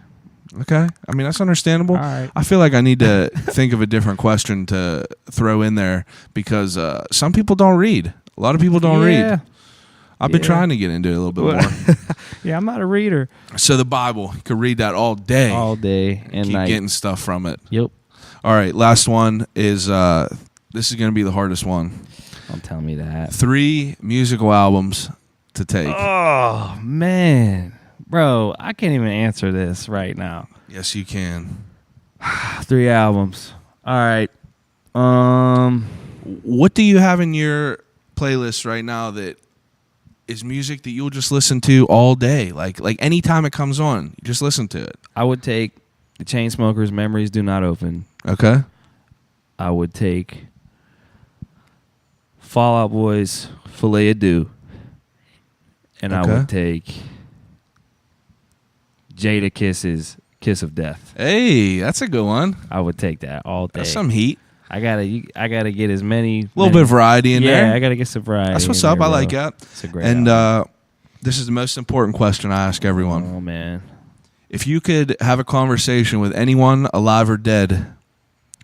Speaker 3: Okay, I mean that's understandable.
Speaker 4: All right.
Speaker 3: I feel like I need to think of a different question to throw in there because some people don't read. A lot of people don't read. I've been
Speaker 4: Yeah.
Speaker 3: trying to get into it a little bit
Speaker 4: Well,
Speaker 3: more.
Speaker 4: Yeah, I'm not a reader.
Speaker 3: So the Bible, you could read that all day.
Speaker 4: All day and
Speaker 3: keep
Speaker 4: night.
Speaker 3: getting stuff from it.
Speaker 4: Yep.
Speaker 3: All right, last one is this is going to be the hardest one.
Speaker 4: Don't tell me that.
Speaker 3: 3 musical albums to take.
Speaker 4: Oh, man. Bro, I can't even answer this right now.
Speaker 3: Yes, you can.
Speaker 4: 3 albums. All right.
Speaker 3: What do you have in your playlist right now that is music that you'll just listen to all day? Like anytime it comes on, you just listen to it.
Speaker 4: I would take the Chainsmokers' Memories Do Not Open.
Speaker 3: Okay.
Speaker 4: I would take Fall Out Boy's Filet of Dew. And I
Speaker 3: Okay.
Speaker 4: would take Jada Kiss's Kiss of Death.
Speaker 3: Hey, that's a good one.
Speaker 4: I would take that all day.
Speaker 3: That's some heat.
Speaker 4: I gotta get as many.
Speaker 3: A little bit of variety in there.
Speaker 4: Yeah, I gotta get some variety.
Speaker 3: That's what's
Speaker 4: in
Speaker 3: up.
Speaker 4: there,
Speaker 3: I like
Speaker 4: bro.
Speaker 3: that.
Speaker 4: It's a great
Speaker 3: And
Speaker 4: album.
Speaker 3: this is the most important question I ask everyone.
Speaker 4: Oh man,
Speaker 3: If you could have a conversation with anyone, alive or dead,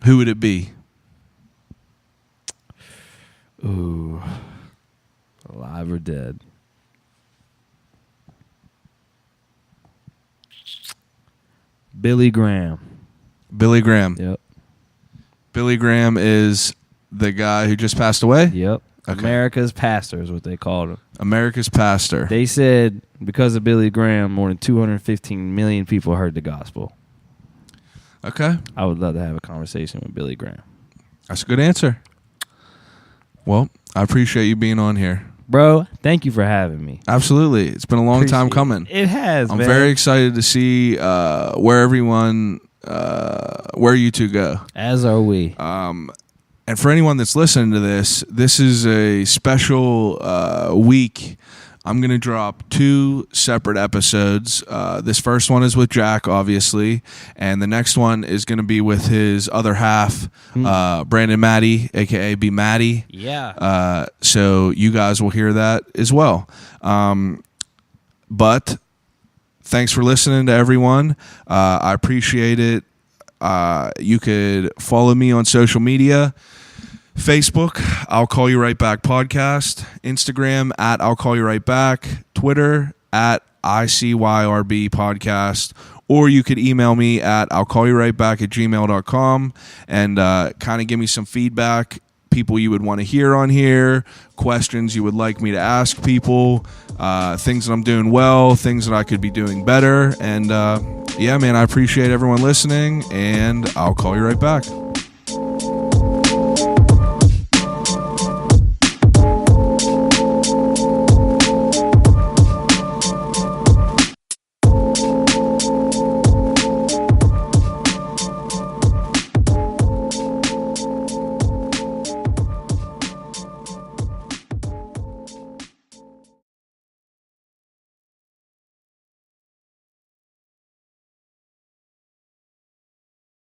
Speaker 3: who would it be?
Speaker 4: ooh, alive or dead? Billy Graham.
Speaker 3: Billy Graham.
Speaker 4: Yep.
Speaker 3: Billy Graham is the guy who just passed away?
Speaker 4: Yep.
Speaker 3: Okay.
Speaker 4: America's pastor is what they called him.
Speaker 3: America's pastor.
Speaker 4: They said because of Billy Graham, more than 215 million people heard the gospel.
Speaker 3: Okay.
Speaker 4: I would love to have a conversation with Billy Graham.
Speaker 3: That's a good answer. Well, I appreciate you being on here.
Speaker 4: Bro, thank you for having me.
Speaker 3: Absolutely. It's been a long time
Speaker 4: Appreciate
Speaker 3: coming.
Speaker 4: It has,
Speaker 3: I'm
Speaker 4: man.
Speaker 3: very excited to see where you two go.
Speaker 4: As are we.
Speaker 3: And for anyone that's listening to this, this is a special week. I'm going to drop 2 separate episodes. This first one is with Jack, obviously, and the next one is going to be with his other half, Brandon Matty, a.k.a. B. Matty.
Speaker 4: Yeah.
Speaker 3: So you guys will hear that as well. But thanks for listening to everyone. I appreciate it. You could follow me on social media. Facebook, I'll Call You Right Back podcast. Instagram, at I'll Call You Right Back. Twitter, at ICYRB podcast. Or you could email me at I'll Call You Right Back at gmail.com and kind of give me some feedback, people you would want to hear on here, questions you would like me to ask people, things that I'm doing well, things that I could be doing better. And yeah, man, I appreciate everyone listening, and I'll call you right back.